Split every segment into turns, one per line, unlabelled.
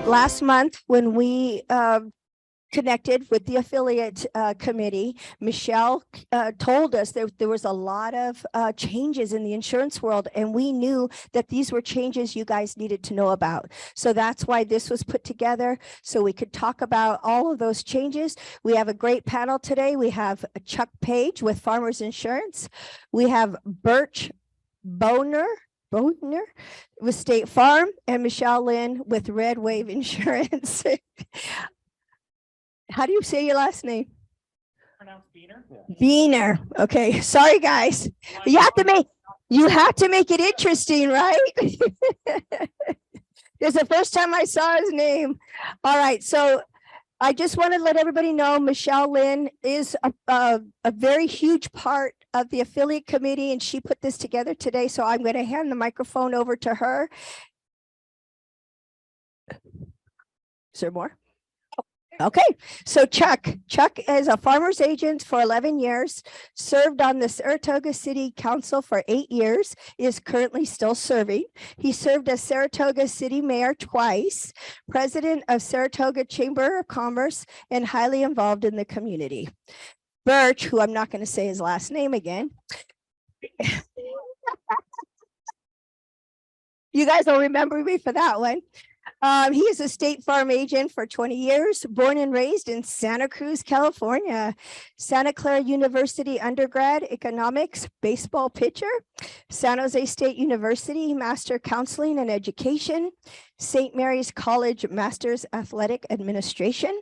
last month when we connected with the affiliate committee, Michelle told us that there was a lot of changes in the insurance world, and we knew that these were changes you guys needed to know about. So that's why this was put together, so we could talk about all of those changes. We have a great panel today. We have Chuck Page with Farmers Insurance. We have Birch Boner with State Farm, and Michelle Lynn with Red Wave Insurance. How do you say your last name?
Pronounced Beaner.
Beaner. Okay, sorry guys. You have to make it interesting, right? It's the first time I saw his name. All right, so I just want to let everybody know Michelle Lynn is a very huge part of the affiliate committee, and she put this together today. So I'm going to hand the microphone over to her. Is there more? Okay, so Chuck is a farmer's agent for 11 years, served on the Saratoga City Council for 8 years, is currently still serving. He served as Saratoga City Mayor twice, president of Saratoga Chamber of Commerce, and highly involved in the community. Birch, who I'm not going to say his last name again. You guys will remember me for that one. He is a State Farm agent for 20 years, born and raised in Santa Cruz, California. Santa Clara University undergrad, economics, baseball pitcher. San Jose State University, master counseling and education. St. Mary's College, master's athletic administration.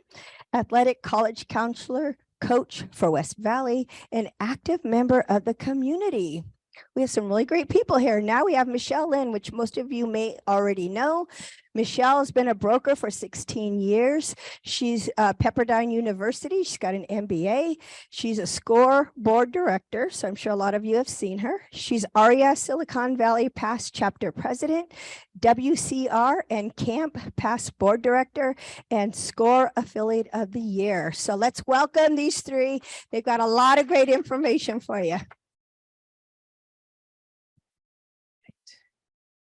Athletic college counselor, coach for West Valley, an active member of the community. We have some really great people here. Now we have Michelle Lynn, which most of you may already know. Michelle has been a broker for 16 years. She's Pepperdine University. She's got an MBA. She's a SCORE board director, so I'm sure a lot of you have seen her. She's ARIA Silicon Valley past chapter president, WCR and CAMP past board director, and SCORE affiliate of the year. So let's welcome these three. They've got a lot of great information for you.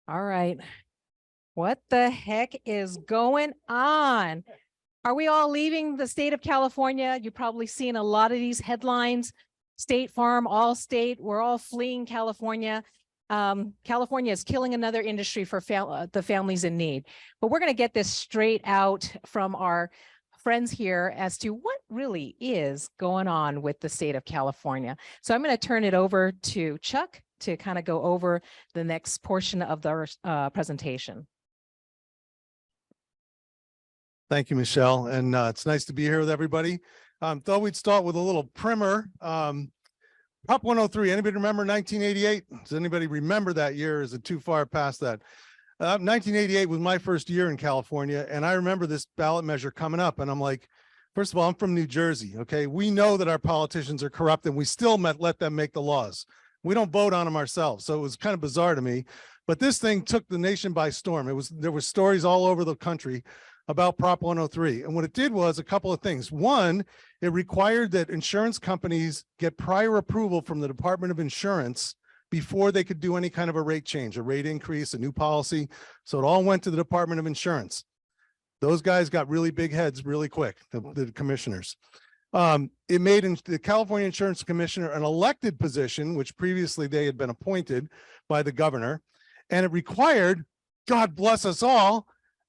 All right. What the heck is going on? Are we all leaving the state of California? You've probably seen a lot of these headlines. State Farm, Allstate, we're all fleeing California. California is killing another industry for the families in need. But we're going to get this straight out from our friends here as to what really is going on with the state of California. So I'm going to turn it over to Chuck to kind of go over the next portion of the presentation.
Thank you, Michelle. And it's nice to be here with everybody. Thought we'd start with a little primer. Prop 103, anybody remember 1988? Does anybody remember that year? Is it too far past that? 1988 was my first year in California, and I remember this ballot measure coming up, and I'm like, first of all, I'm from New Jersey, okay? We know that our politicians are corrupt, and we still let them make the laws. We don't vote on them ourselves, so it was kind of bizarre to me. But this thing took the nation by storm. There were stories all over the country about Prop 103. And what it did was a couple of things. One, it required that insurance companies get prior approval from the Department of Insurance before they could do any kind of a rate change, a rate increase, a new policy. So it all went to the Department of Insurance. Those guys got really big heads really quick, the commissioners. It made the California Insurance Commissioner an elected position, which previously they had been appointed by the governor. And it required, God bless us all,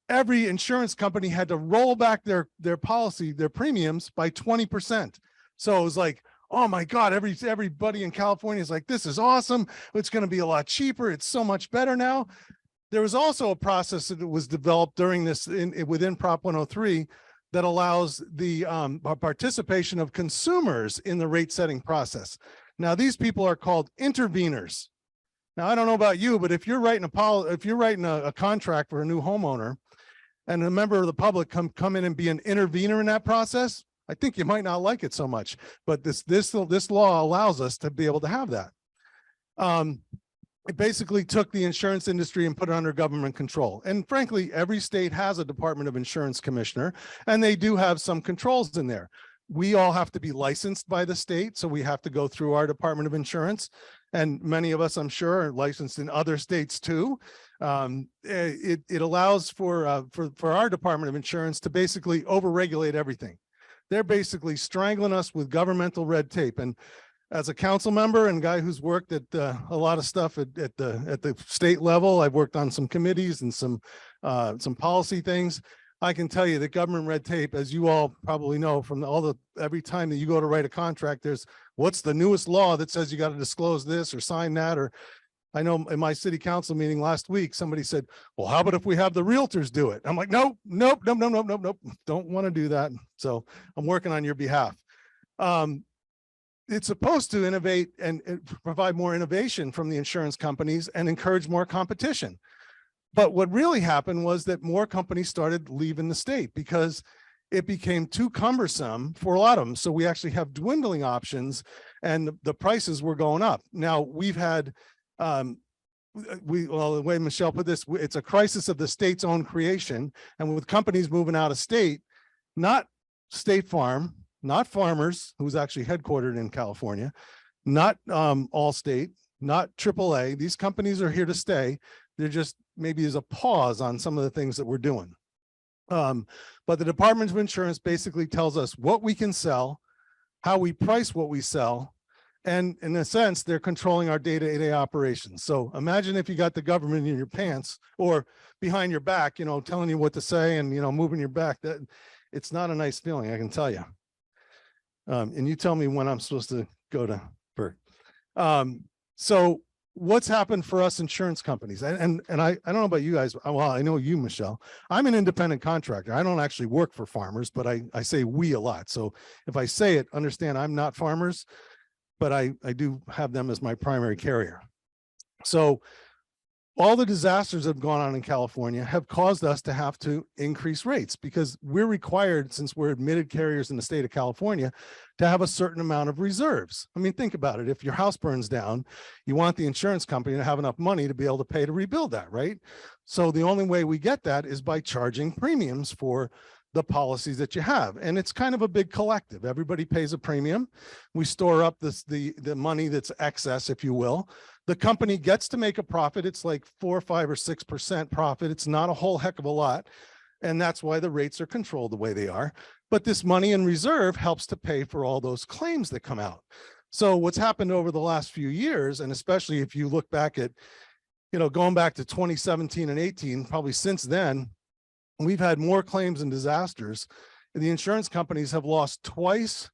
every insurance company had to roll back their policy, their premiums by 20%. So it was like, oh my God, everybody in California is like, this is awesome. It's going to be a lot cheaper. It's so much better now. There was also a process that was developed during this within Prop 103 that allows the participation of consumers in the rate setting process. Now, these people are called interveners. Now, I don't know about you, but if you're writing a contract for a new homeowner and a member of the public come in and be an intervener in that process, I think you might not like it so much. But this law allows us to be able to have that. It basically took the insurance industry and put it under government control. And frankly, every state has a Department of Insurance commissioner, and they do have some controls in there. We all have to be licensed by the state, so we have to go through our Department of Insurance. And many of us, I'm sure, are licensed in other states too. It allows for our Department of Insurance to basically overregulate everything. They're basically strangling us with governmental red tape. And as a council member and guy who's worked at a lot of stuff at the state level, I've worked on some committees and some policy things. I can tell you that government red tape, as you all probably know from every time that you go to write a contract, there's what's the newest law that says you got to disclose this or sign that. Or I know in my city council meeting last week, somebody said, well, how about if we have the realtors do it? I'm like, nope. Don't want to do that. So I'm working on your behalf. It's supposed to innovate and provide more innovation from the insurance companies and encourage more competition. But what really happened was that more companies started leaving the state because it became too cumbersome for a lot of them. So we actually have dwindling options and the prices were going up. Now we've had, well, the way Michelle put this, it's a crisis of the state's own creation. And with companies moving out of state, not State Farm, not Farmers, who's actually headquartered in California, not Allstate, not AAA. These companies are here to stay. They're just maybe there's a pause on some of the things that we're doing. But the Department of Insurance basically tells us what we can sell, how we price what we sell, and in a sense, they're controlling our day-to-day operations. So imagine if you got the government in your pants or behind your back, you know, telling you what to say and, you know, moving your back. That it's not a nice feeling, I can tell you. And you tell me when I'm supposed to go to Bert. So what's happened for us insurance companies? And I don't know about you guys. Well, I know you, Michelle. I'm an independent contractor. I don't actually work for Farmers, but I say we a lot. So if I say it, understand I'm not Farmers, but I do have them as my primary carrier. So all the disasters that have gone on in California have caused us to have to increase rates because we're required, since we're admitted carriers in the state of California, to have a certain amount of reserves. I mean, think about it. If your house burns down, you want the insurance company to have enough money to be able to pay to rebuild that, right? So the only way we get that is by charging premiums for the policies that you have. And it's kind of a big collective. Everybody pays a premium. We store up the money that's excess, if you will. The company gets to make a profit. It's like 4, 5, or 6% profit. It's not a whole heck of a lot. And that's why the rates are controlled the way they are. But this money in reserve helps to pay for all those claims that come out. So what's happened over the last few years, and especially if you look back at, you know, going back to 2017 and 18, probably since then, we've had more claims and disasters. And the insurance companies have lost twice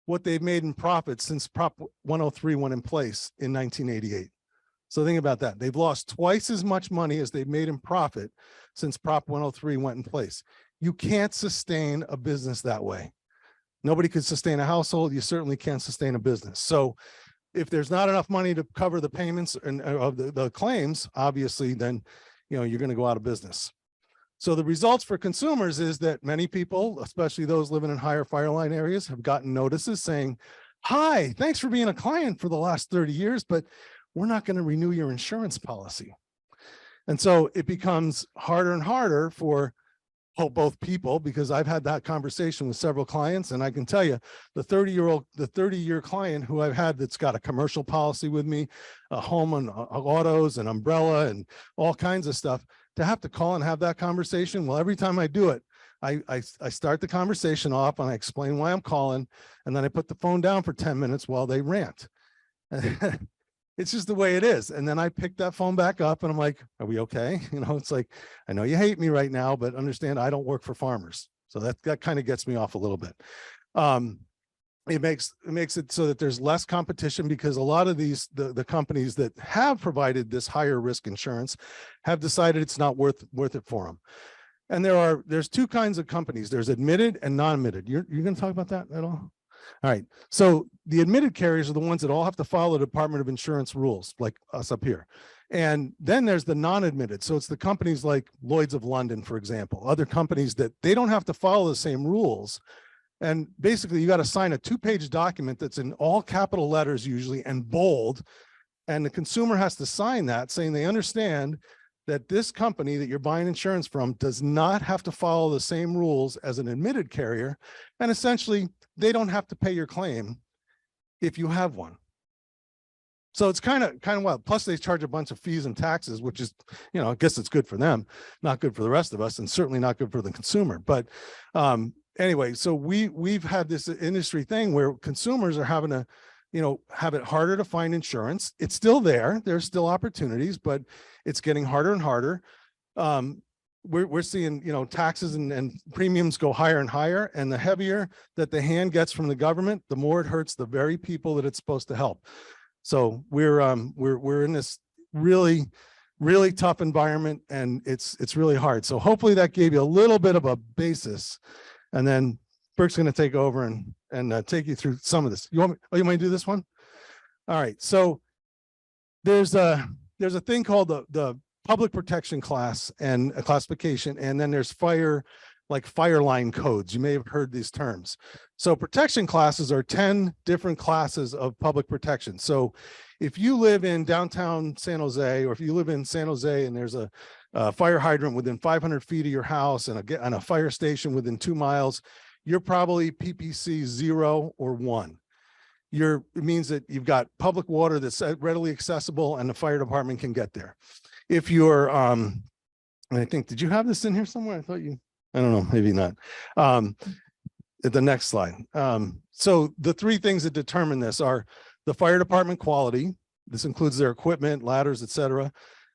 what they've made in profit since Prop 103 went in place in 1988. So think about that. They've lost twice as much money as they've made in profit since Prop 103 went in place. You can't sustain a business that way. Nobody could sustain a household. You certainly can't sustain a business. So if there's not enough money to cover the payments and of the claims, obviously, then, you know, you're going to go out of business. So the results for consumers is that many people, especially those living in higher fire line areas, have gotten notices saying, hi, thanks for being a client for the last 30 years, but we're not going to renew your insurance policy. And so it becomes harder and harder for both people, because I've had that conversation with several clients, and I can tell you the 30-year client who I've had that's got a commercial policy with me, a home and autos and umbrella and all kinds of stuff, to have to call and have that conversation. Well, every time I do it, I start the conversation off and I explain why I'm calling, and then I put the phone down for 10 minutes while they rant. It's just the way it is. And then I pick that phone back up and I'm like, are we okay? You know, it's like, I know you hate me right now, but understand I don't work for Farmers. So that kind of gets me off a little bit. It makes it so that there's less competition, because a lot of these, the companies that have provided this higher risk insurance have decided it's not worth it for them. And there's two kinds of companies. There's admitted and non-admitted. You're going to talk about that at all? All right. So the admitted carriers are the ones that all have to follow the Department of Insurance rules, like us up here. And then there's the non-admitted. So it's the companies like Lloyd's of London, for example, other companies that they don't have to follow the same rules. And basically you got to sign a 2-page document that's in all capital letters usually and bold. And the consumer has to sign that, saying they understand that this company that you're buying insurance from does not have to follow the same rules as an admitted carrier. And essentially, they don't have to pay your claim if you have one. So it's kind of wild. Plus they charge a bunch of fees and taxes, which is, I guess it's good for them, not good for the rest of us, and certainly not good for the consumer. But anyway, so we've had this industry thing where consumers are having to, have it harder to find insurance. It's still there. There's still opportunities, but it's getting harder and harder. We're seeing, taxes and premiums go higher and higher, and the heavier that the hand gets from the government, the more it hurts the very people that it's supposed to help. So we're in this really, really tough environment, and it's really hard. So hopefully that gave you a little bit of a basis, and then Burke's going to take over and take you through some of this. You want me to do this one? All right. So there's a thing called the public protection class and a classification, and then there's fire line codes. You may have heard these terms. So protection classes are 10 different classes of public protection. So if you live in downtown San Jose, or if you live in San Jose and there's a fire hydrant within 500 feet of your house and a fire station within 2 miles, you're probably PPC 0 or 1. It means that you've got public water that's readily accessible and the fire department can get there. If you're, I think, did you have this in here somewhere? I don't know, maybe not. The next slide. So the 3 things that determine this are the fire department quality. This includes their equipment, ladders, et cetera.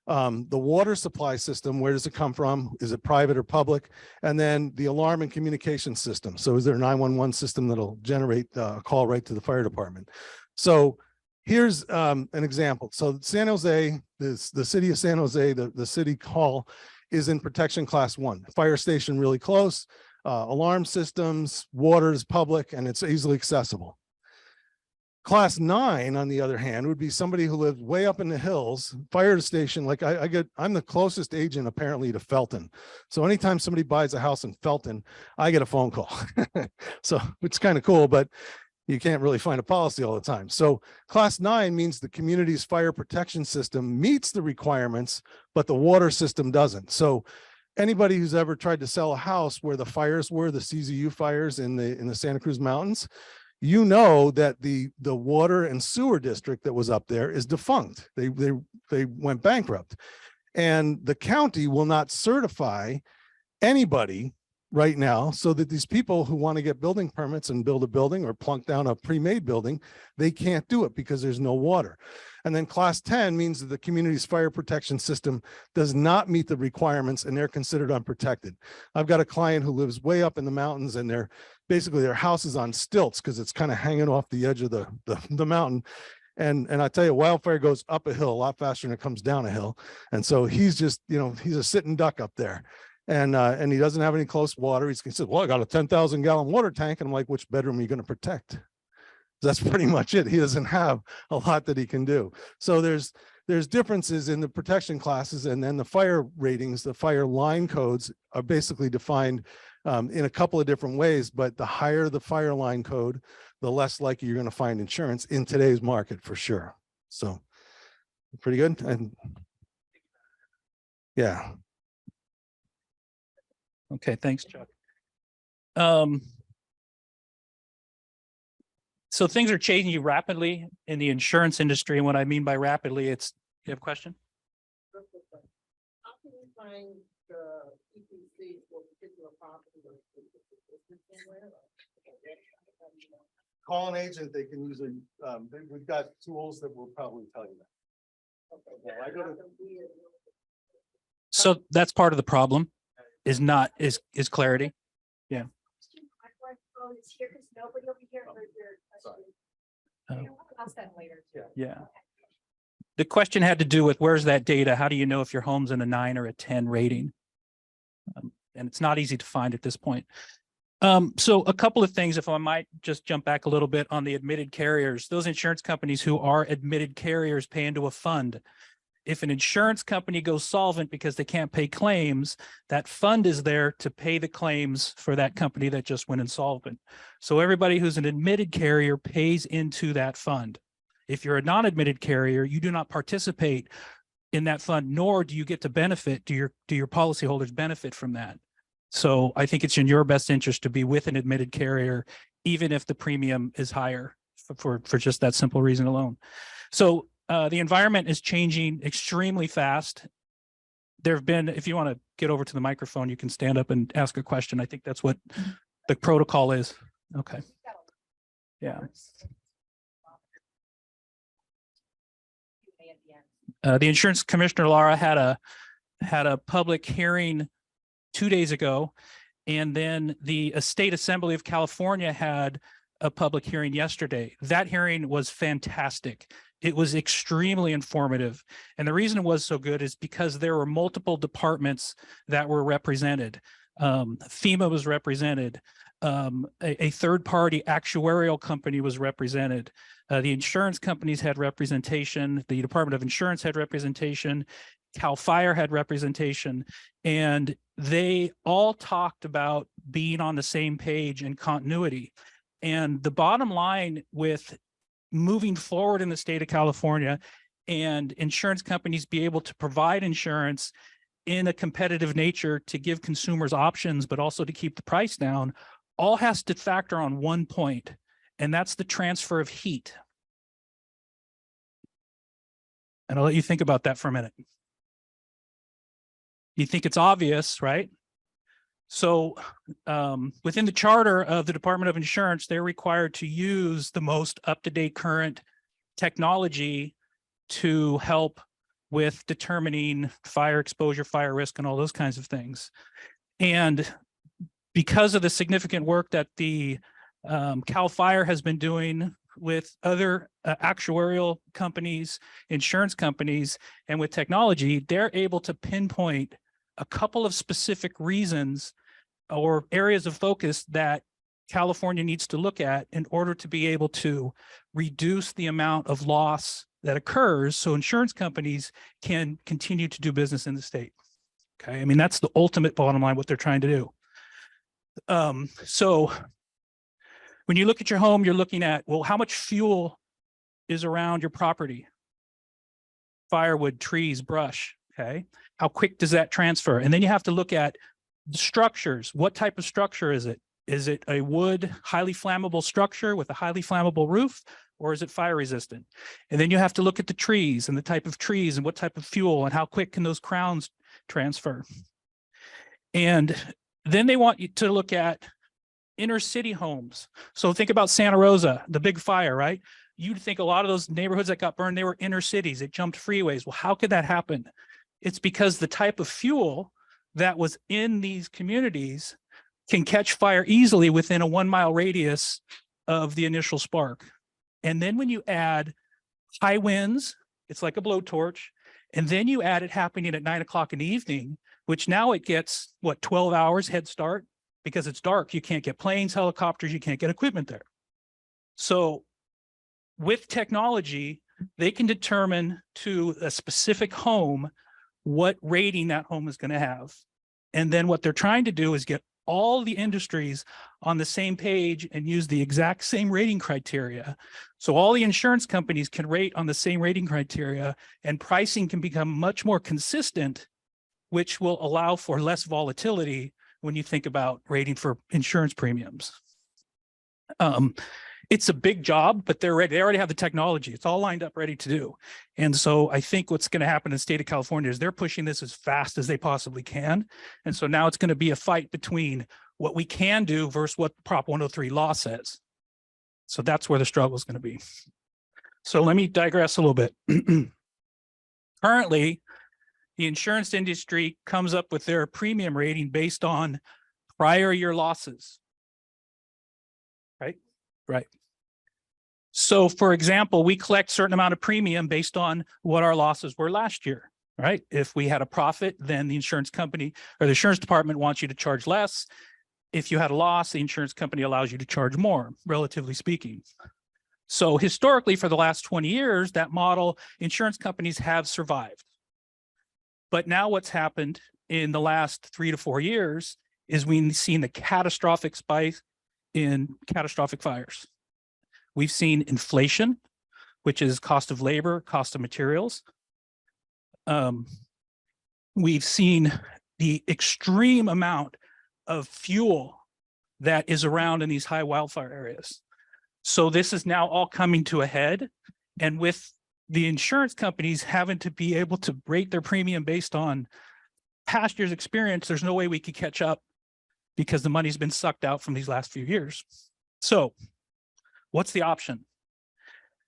The water supply system, where does it come from? Is it private or public? And then the alarm and communication system. So is there a 911 system that'll generate a call right to the fire department? So here's an example. So San Jose, the city of San Jose, the city hall is in protection class 1. Fire station really close, alarm systems, water is public, and it's easily accessible. Class 9, on the other hand, would be somebody who lives way up in the hills, fire station. Like I'm the closest agent apparently to Felton. So anytime somebody buys a house in Felton, I get a phone call. So it's kind of cool, but you can't really find a policy all the time. So class 9 means the community's fire protection system meets the requirements, but the water system doesn't. So anybody who's ever tried to sell a house where the fires were, the CZU fires in the Santa Cruz Mountains, that the water and sewer district that was up there is defunct. They went bankrupt, and the county will not certify anybody right now, so that these people who want to get building permits and build a building or plunk down a pre-made building, they can't do it because there's no water. And then class 10 means that the community's fire protection system does not meet the requirements and they're considered unprotected. I've got a client who lives way up in the mountains, and basically their house is on stilts because it's kind of hanging off the edge of the mountain. And I tell you, wildfire goes up a hill a lot faster than it comes down a hill. And so he's just, he's a sitting duck up there. And he doesn't have any close water. He says, well, I got a 10,000 gallon water tank. And I'm like, which bedroom are you going to protect? That's pretty much it. He doesn't have a lot that he can do. So there's differences in the protection classes, and then the fire ratings, the fire line codes are basically defined in a couple of different ways, but the higher the fire line code, the less likely you're going to find insurance in today's market for sure. So pretty good. And yeah.
Okay, thanks, Chuck. So things are changing rapidly in the insurance industry. And what I mean by rapidly, you have a question?
How can you find the EPC for particular property?
Call an agent. They can use we've got tools that will probably tell you that.
So that's part of the problem, is clarity. Yeah. Yeah. The question had to do with where's that data? How do you know if your home's in a 9 or a 10 rating? And it's not easy to find at this point. So a couple of things, if I might just jump back a little bit on the admitted carriers, those insurance companies who are admitted carriers pay into a fund. If an insurance company goes solvent because they can't pay claims, that fund is there to pay the claims for that company that just went insolvent. So everybody who's an admitted carrier pays into that fund. If you're a non-admitted carrier, you do not participate in that fund, nor do you get to benefit, do your policyholders benefit from that? So I think it's in your best interest to be with an admitted carrier, even if the premium is higher for just that simple reason alone. So the environment is changing extremely fast. There have been, if you want to get over to the microphone, you can stand up and ask a question. I think that's what the protocol is. Okay. Yeah. The insurance commissioner, Laura, had a public hearing 2 days ago, and then the State Assembly of California had a public hearing yesterday. That hearing was fantastic. It was extremely informative. And the reason it was so good is because there were multiple departments that were represented. FEMA was represented. A third-party actuarial company was represented. The insurance companies had representation. The Department of Insurance had representation. Cal Fire had representation. And they all talked about being on the same page and continuity. And the bottom line with moving forward in the state of California and insurance companies be able to provide insurance in a competitive nature to give consumers options, but also to keep the price down, all has to factor on one point, and that's the transfer of heat. And I'll let you think about that for a minute. You think it's obvious, right? So within the charter of the Department of Insurance, they're required to use the most up-to-date current technology to help with determining fire exposure, fire risk, and all those kinds of things. And because of the significant work that the Cal Fire has been doing with other actuarial companies, insurance companies, and with technology, they're able to pinpoint a couple of specific reasons or areas of focus that California needs to look at in order to be able to reduce the amount of loss that occurs so insurance companies can continue to do business in the state. Okay, I mean, that's the ultimate bottom line, what they're trying to do. So when you look at your home, you're looking at, well, how much fuel is around your property? Firewood, trees, brush, okay? How quick does that transfer? And then you have to look at the structures. What type of structure is it? Is it a wood, highly flammable structure with a highly flammable roof, or is it fire resistant? And then you have to look at the trees and the type of trees and what type of fuel and how quick can those crowns transfer. And then they want you to look at inner city homes. So think about Santa Rosa, the big fire, right? You'd think a lot of those neighborhoods that got burned, they were inner cities. It jumped freeways. Well, how could that happen? It's because the type of fuel that was in these communities can catch fire easily within a 1 mile radius of the initial spark. And then when you add high winds, it's like a blowtorch. And then you add it happening at 9 o'clock in the evening, which now it gets, what, 12 hours head start? Because it's dark, you can't get planes, helicopters, you can't get equipment there. So with technology, they can determine to a specific home what rating that home is going to have. And then what they're trying to do is get all the industries on the same page and use the exact same rating criteria. So all the insurance companies can rate on the same rating criteria, and pricing can become much more consistent, which will allow for less volatility when you think about rating for insurance premiums. It's a big job, but they're ready. They already have the technology. It's all lined up, ready to do. And so I think what's going to happen in the state of California is they're pushing this as fast as they possibly can. And so now it's going to be a fight between what we can do versus what Prop 103 law says. So that's where the struggle is going to be. So let me digress a little bit. Currently, the insurance industry comes up with their premium rating based on prior year losses. Right. So for example, we collect a certain amount of premium based on what our losses were last year, right? If we had a profit, then the insurance company or the insurance department wants you to charge less. If you had a loss, the insurance company allows you to charge more, relatively speaking. So historically, for the last 20 years, that model, insurance companies have survived. But now what's happened in the last 3 to 4 years is we've seen the catastrophic spike in catastrophic fires. We've seen inflation, which is cost of labor, cost of materials. We've seen the extreme amount of fuel that is around in these high wildfire areas. So this is now all coming to a head. And with the insurance companies having to be able to rate their premium based on past year's experience, there's no way we could catch up because the money's been sucked out from these last few years. So what's the option?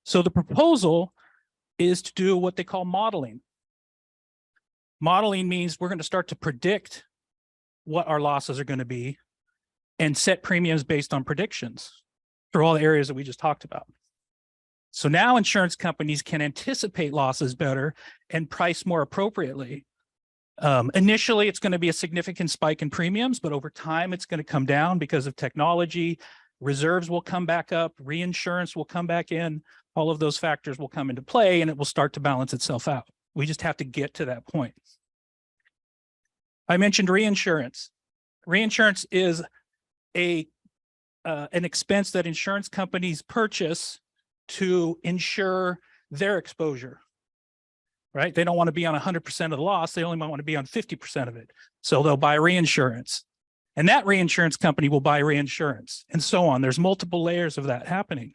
So the proposal is to do what they call modeling. Modeling means we're going to start to predict what our losses are going to be and set premiums based on predictions for all the areas that we just talked about. So now insurance companies can anticipate losses better and price more appropriately. Initially, it's going to be a significant spike in premiums, but over time, it's going to come down because of technology. Reserves will come back up, reinsurance will come back in. All of those factors will come into play and it will start to balance itself out. We just have to get to that point. I mentioned reinsurance. Reinsurance is an expense that insurance companies purchase to insure their exposure, right? They don't want to be on 100% of the loss. They only might want to be on 50% of it. So they'll buy reinsurance. And that reinsurance company will buy reinsurance and so on. There's multiple layers of that happening.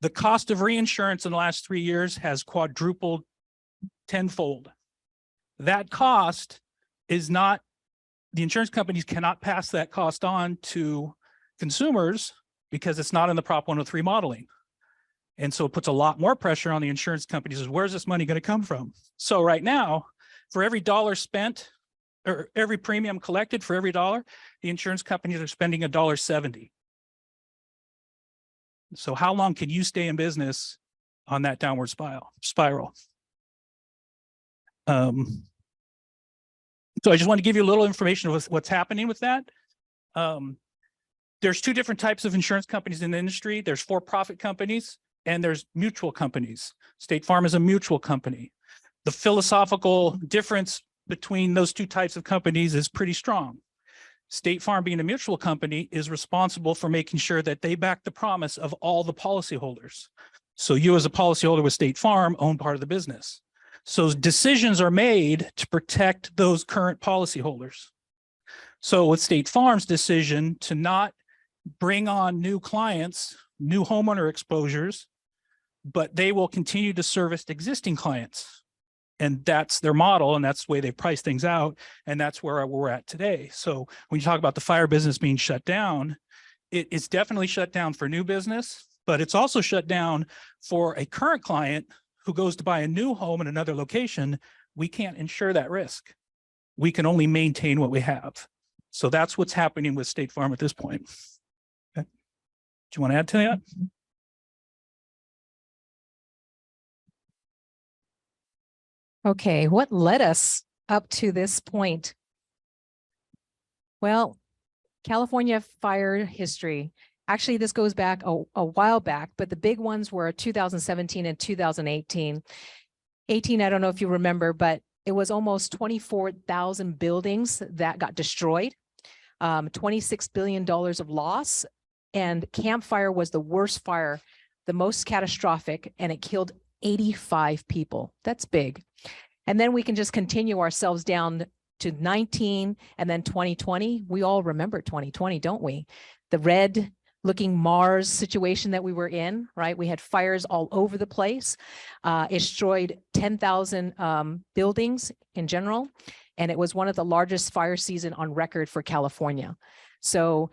The cost of reinsurance in the last 3 years has quadrupled tenfold. That cost is not, the insurance companies cannot pass that cost on to consumers because it's not in the Prop 103 modeling. And so it puts a lot more pressure on the insurance companies. Where's this money going to come from? So right now, for every dollar spent or every premium collected for every dollar, the insurance companies are spending $1.70. So how long can you stay in business on that downward spiral? So I just want to give you a little information of what's happening with that. There's two different types of insurance companies in the industry. There's for-profit companies and there's mutual companies. State Farm is a mutual company. The philosophical difference between those two types of companies is pretty strong. State Farm, being a mutual company, is responsible for making sure that they back the promise of all the policyholders. So you as a policyholder with State Farm own part of the business. So decisions are made to protect those current policyholders. So with State Farm's decision to not bring on new clients, new homeowner exposures, but they will continue to service existing clients. And that's their model, and that's the way they price things out, and that's where we're at today. So when you talk about the fire business being shut down, it's definitely shut down for new business, but it's also shut down for a current client who goes to buy a new home in another location. We can't insure that risk. We can only maintain what we have. So that's what's happening with State Farm at this point. Okay. Do you want to add to that?
Okay, what led us up to this point? Well, California fire history. Actually, this goes back a while back, but the big ones were 2017 and 2018. 18, I don't know if you remember, but it was almost 24,000 buildings that got destroyed, $26 billion of loss, and Camp Fire was the worst fire, the most catastrophic, and it killed 85 people. That's big. And then we can just continue ourselves down to 19 and then 2020. We all remember 2020, don't we? The red looking Mars situation that we were in, right? We had fires all over the place. It destroyed 10,000 buildings in general. And it was one of the largest fire season on record for California. So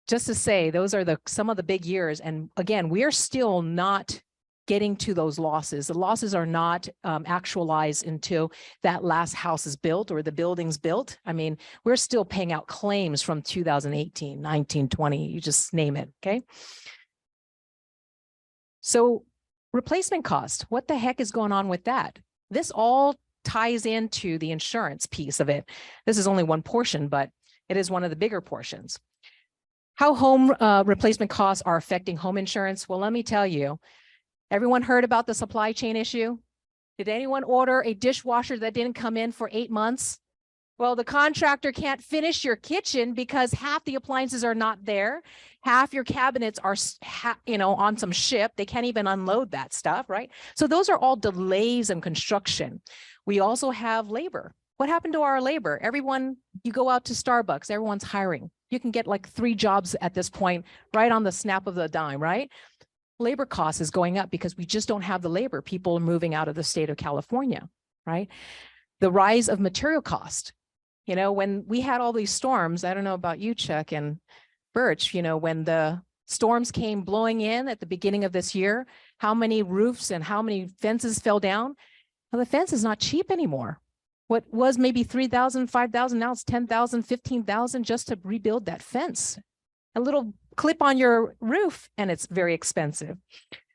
just to say, those are some of the big years. And again, we are still not getting to those losses. The losses are not actualized until that last house is built or the building's built. I mean, we're still paying out claims from 2018, 19, 20, you just name it, okay? So replacement cost, what the heck is going on with that? This all ties into the insurance piece of it. This is only one portion, but it is one of the bigger portions. How home replacement costs are affecting home insurance? Well, let me tell you, everyone heard about the supply chain issue? Did anyone order a dishwasher that didn't come in for 8 months? Well, the contractor can't finish your kitchen because half the appliances are not there. Half your cabinets are, on some ship. They can't even unload that stuff, right? So those are all delays in construction. We also have labor. What happened to our labor? Everyone, you go out to Starbucks, everyone's hiring. You can get like 3 jobs at this point, right on the snap of the dime, right? Labor cost is going up because we just don't have the labor. People are moving out of the state of California, right? The rise of material cost. When we had all these storms, I don't know about you, Chuck and Birch, when the storms came blowing in at the beginning of this year, how many roofs and how many fences fell down? Well, the fence is not cheap anymore. What was maybe 3,000, 5,000, now it's 10,000, 15,000 just to rebuild that fence. A little clip on your roof, and it's very expensive.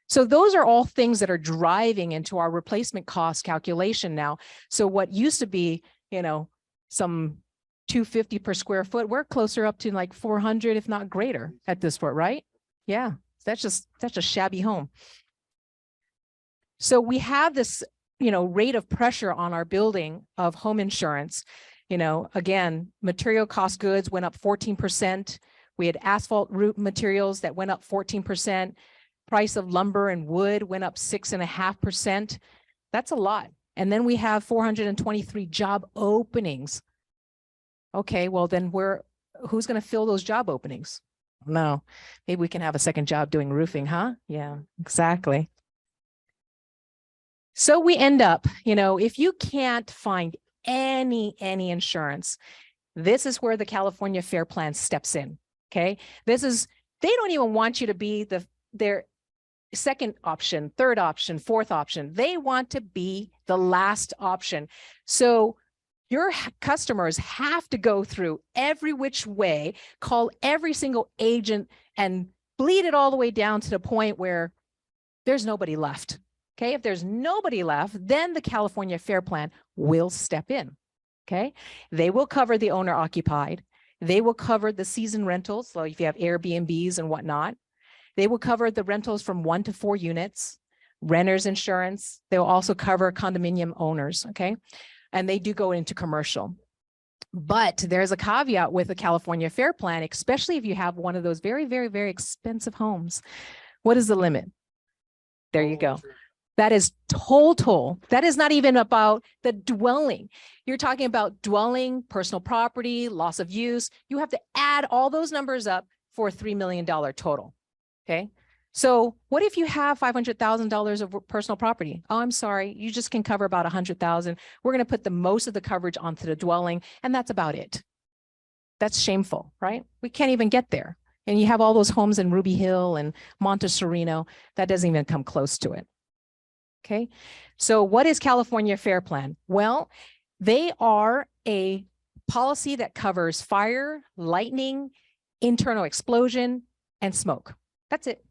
So those are all things that are driving into our replacement cost calculation now. So what used to be, some $250 per square foot, we're closer up to like 400, if not greater at this point, right? Yeah, that's just shabby home. So we have this, rate of pressure on our building of home insurance. Again, material cost goods went up 14%. We had asphalt root materials that went up 14%. Price of lumber and wood went up 6.5%. That's a lot. And then we have 423 job openings. Okay, well then who's going to fill those job openings? No, maybe we can have a second job doing roofing, huh? Yeah, exactly. So we end up, if you can't find any insurance, this is where the California Fair Plan steps in. Okay, they don't even want you to be their second option, third option, fourth option. They want to be the last option. So your customers have to go through every which way, call every single agent and bleed it all the way down to the point where there's nobody left. Okay, if there's nobody left, then the California Fair Plan will step in. Okay, they will cover the owner occupied. They will cover the season rentals. So if you have Airbnbs and whatnot, they will cover the rentals from 1 to 4 units, renters insurance. They will also cover condominium owners. Okay, and they do go into commercial. But there's a caveat with the California Fair Plan, especially if you have one of those very, very, very expensive homes. What is the limit? There you go. That is total. That is not even about the dwelling. You're talking about dwelling, personal property, loss of use. You have to add all those numbers up for a $3 million total. Okay. So what if you have $500,000 of personal property? Oh, I'm sorry. You just can cover about 100,000. We're going to put the most of the coverage onto the dwelling, and that's about it. That's shameful, right? We can't even get there. And you have all those homes in Ruby Hill and Montessorino. That doesn't even come close to it. Okay, so what is California Fair Plan? Well, they are a policy that covers fire, lightning, internal explosion, and smoke. That's it.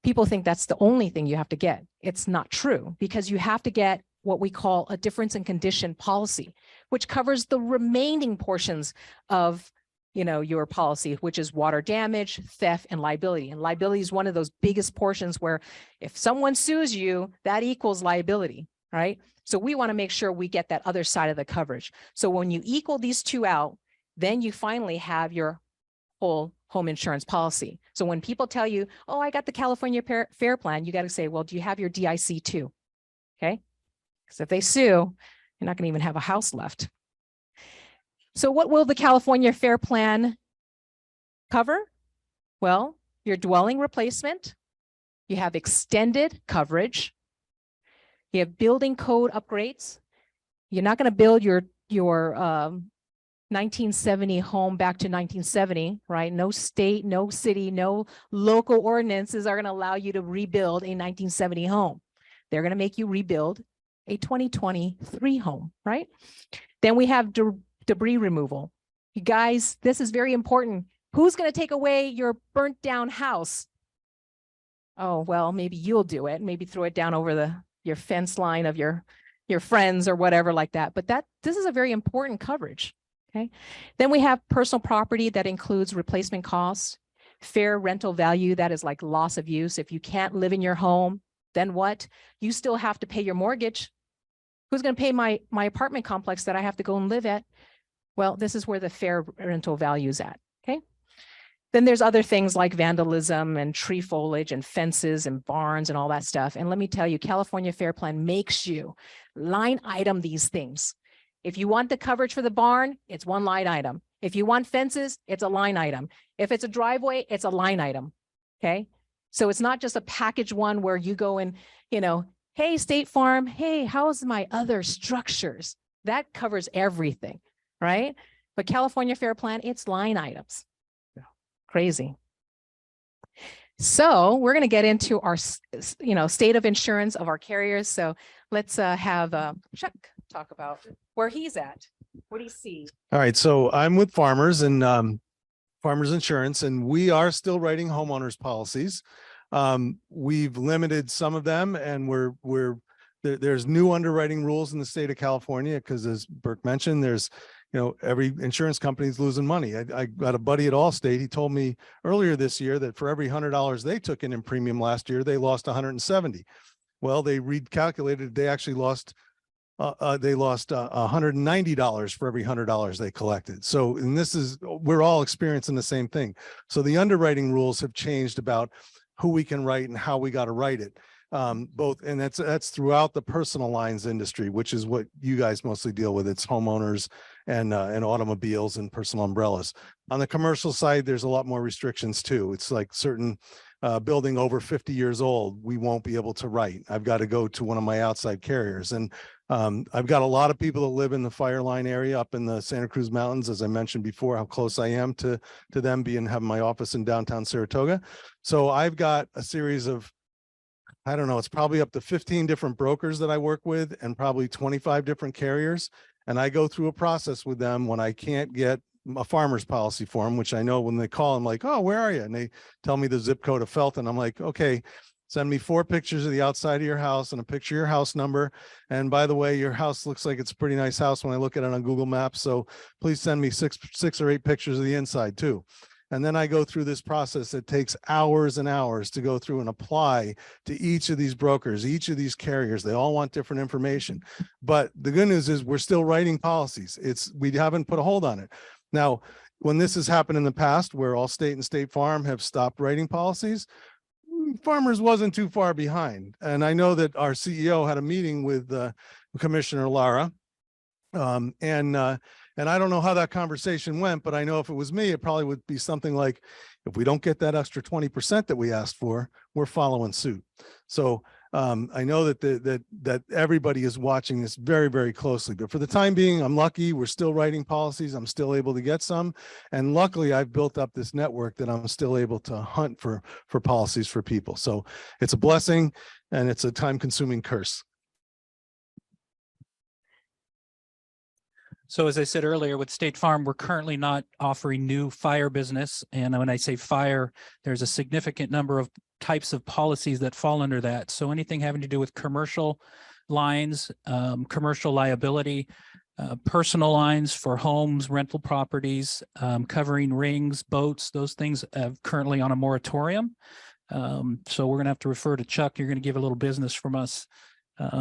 People think that's the only thing you have to get. It's not true, because you have to get what we call a difference in condition policy, which covers the remaining portions of your policy, which is water damage, theft, and liability. And liability is one of those biggest portions where if someone sues you, that equals liability, right? So we want to make sure we get that other side of the coverage. So when you equal these two out, then you finally have your whole home insurance policy. So when people tell you, oh, I got the California Fair Plan, you got to say, well, do you have your DIC too? Okay. Because if they sue, you're not going to even have a house left. So what will the California Fair Plan cover? Well, your dwelling replacement, you have extended coverage, you have building code upgrades. You're not going to build your 1970 home back to 1970, right? No state, no city, no local ordinances are going to allow you to rebuild a 1970 home. They're going to make you rebuild a 2023 home, right? Then we have debris removal. You guys, this is very important. Who's going to take away your burnt down house? Oh, well, maybe you'll do it. Maybe throw it down over your fence line of your friends or whatever like that. But this is a very important coverage. Okay. Then we have personal property that includes replacement costs, fair rental value, that is like loss of use. If you can't live in your home, then what? You still have to pay your mortgage. Who's going to pay my apartment complex that I have to go and live at? Well, this is where the fair rental value is at. Okay. Then there's other things like vandalism and tree foliage and fences and barns and all that stuff. And let me tell you, California Fair Plan makes you line item these things. If you want the coverage for the barn, it's one line item. If you want fences, it's a line item. If it's a driveway, it's a line item. Okay. So it's not just a package one where you go and, you know, hey, State Farm, hey, how's my other structures? That covers everything, right? But California Fair Plan, it's line items. Crazy. So we're going to get into our, state of insurance of our carriers. So let's have Chuck talk about where he's at. What do you see?
All right, so I'm with Farmers and Farmers Insurance, and we are still writing homeowners policies. We've limited some of them, and there's new underwriting rules in the state of California because, as Burke mentioned, there's every insurance company is losing money. I got a buddy at Allstate. He told me earlier this year that for every $100 they took in premium last year, they lost 170. Well, they recalculated. They actually lost $190 for every $100 they collected. So, and we're all experiencing the same thing. So the underwriting rules have changed about who we can write and how we got to write it. Both, and that's throughout the personal lines industry, which is what you guys mostly deal with. It's homeowners and automobiles and personal umbrellas. On the commercial side, there's a lot more restrictions too. It's like certain building over 50 years old, we won't be able to write. I've got to go to one of my outside carriers. And I've got a lot of people that live in the fire line area up in the Santa Cruz Mountains, as I mentioned before, how close I am to them having my office in downtown Saratoga. So I've got a series of, I don't know, it's probably up to 15 different brokers that I work with and probably 25 different carriers. And I go through a process with them when I can't get a farmer's policy form, which I know when they call, I'm like, oh, where are you? And they tell me the zip code of Felton. I'm like, okay, send me 4 pictures of the outside of your house and a picture of your house number. And by the way, your house looks like it's a pretty nice house when I look at it on Google Maps. So please send me six or 8 pictures of the inside too. And then I go through this process that takes hours and hours to go through and apply to each of these brokers, each of these carriers. They all want different information. But the good news is we're still writing policies. We haven't put a hold on it. Now, when this has happened in the past, where Allstate and State Farm have stopped writing policies, Farmers wasn't too far behind. And I know that our CEO had a meeting with Commissioner Lara. And I don't know how that conversation went, but I know if it was me, it probably would be something like, if we don't get that extra 20% that we asked for, we're following suit. So I know that everybody is watching this very, very closely, but for the time being, I'm lucky. We're still writing policies. I'm still able to get some. And luckily I've built up this network that I'm still able to hunt for policies for people. So it's a blessing and it's a time-consuming curse.
So as I said earlier, with State Farm, we're currently not offering new fire business. And when I say fire, there's a significant number of types of policies that fall under that. So anything having to do with commercial lines, commercial liability, personal lines for homes, rental properties, covering rings, boats, those things currently on a moratorium. So we're going to have to refer to Chuck. You're going to give a little business from us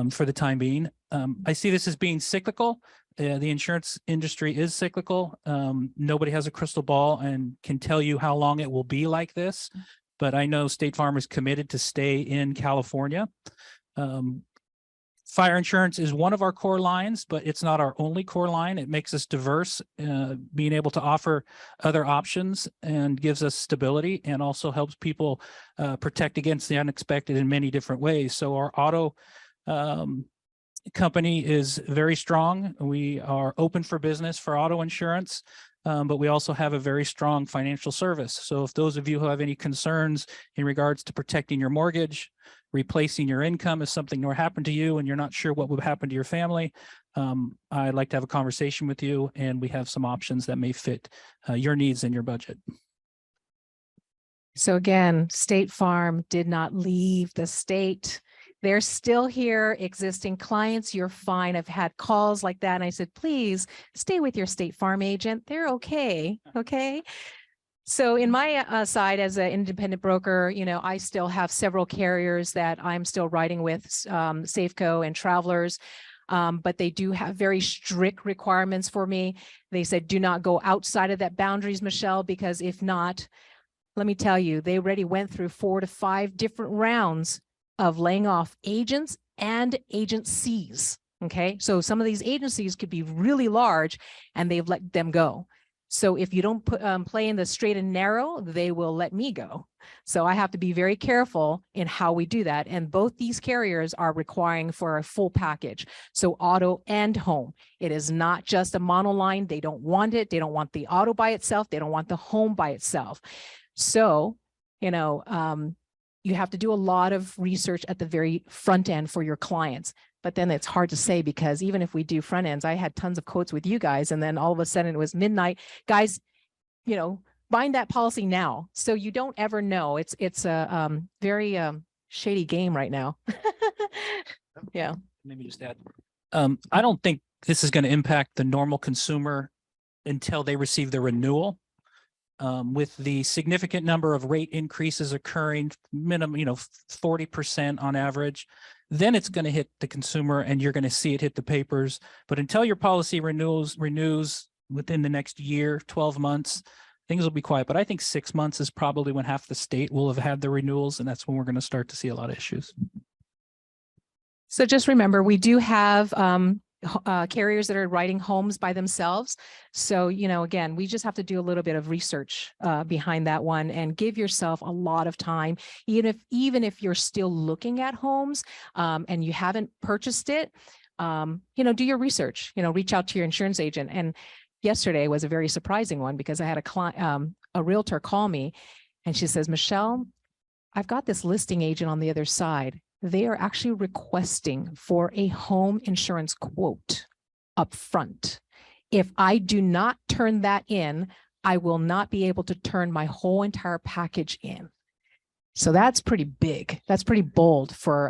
for the time being. I see this as being cyclical. The insurance industry is cyclical. Nobody has a crystal ball and can tell you how long it will be like this. But I know State Farm is committed to stay in California. Fire insurance is one of our core lines, but it's not our only core line. It makes us diverse, being able to offer other options and gives us stability and also helps people protect against the unexpected in many different ways. So our auto company is very strong. We are open for business for auto insurance, but we also have a very strong financial service. So if those of you who have any concerns in regards to protecting your mortgage, replacing your income if something were happened to you and you're not sure what would happen to your family, I'd like to have a conversation with you, and we have some options that may fit your needs and your budget.
So again, State Farm did not leave the state. They're still here, existing clients. You're fine. I've had calls like that. And I said, please stay with your State Farm agent. They're okay. Okay. So in my side as an independent broker, I still have several carriers that I'm still writing with, Safeco and Travelers. But they do have very strict requirements for me. They said, do not go outside of that boundaries, Michelle, because if not, let me tell you, they already went through 4 to 5 different rounds of laying off agents and agencies. Okay, so some of these agencies could be really large and they've let them go. So if you don't play in the straight and narrow, they will let me go. So I have to be very careful in how we do that. And both these carriers are requiring for a full package. So auto and home. It is not just a monoline. They don't want it. They don't want the auto by itself. They don't want the home by itself. So, you have to do a lot of research at the very front end for your clients. But then it's hard to say, because even if we do front ends, I had tons of quotes with you guys, and then all of a sudden it was midnight. Guys, bind that policy now. So you don't ever know. It's a very shady game right now. Yeah.
Maybe just add, I don't think this is going to impact the normal consumer until they receive the renewal. With the significant number of rate increases occurring, minimum, 40% on average, then it's going to hit the consumer and you're going to see it hit the papers. But until your policy renews within the next year, 12 months, things will be quiet. But I think 6 months is probably when half the state will have had the renewals, and that's when we're going to start to see a lot of issues.
So just remember, we do have carriers that are writing homes by themselves. So, again, we just have to do a little bit of research behind that one and give yourself a lot of time. Even if you're still looking at homes and you haven't purchased it, do your research, reach out to your insurance agent. And yesterday was a very surprising one, because I had a realtor call me and she says, Michelle, I've got this listing agent on the other side. They are actually requesting for a home insurance quote up front. If I do not turn that in, I will not be able to turn my whole entire package in. So that's pretty big. That's pretty bold for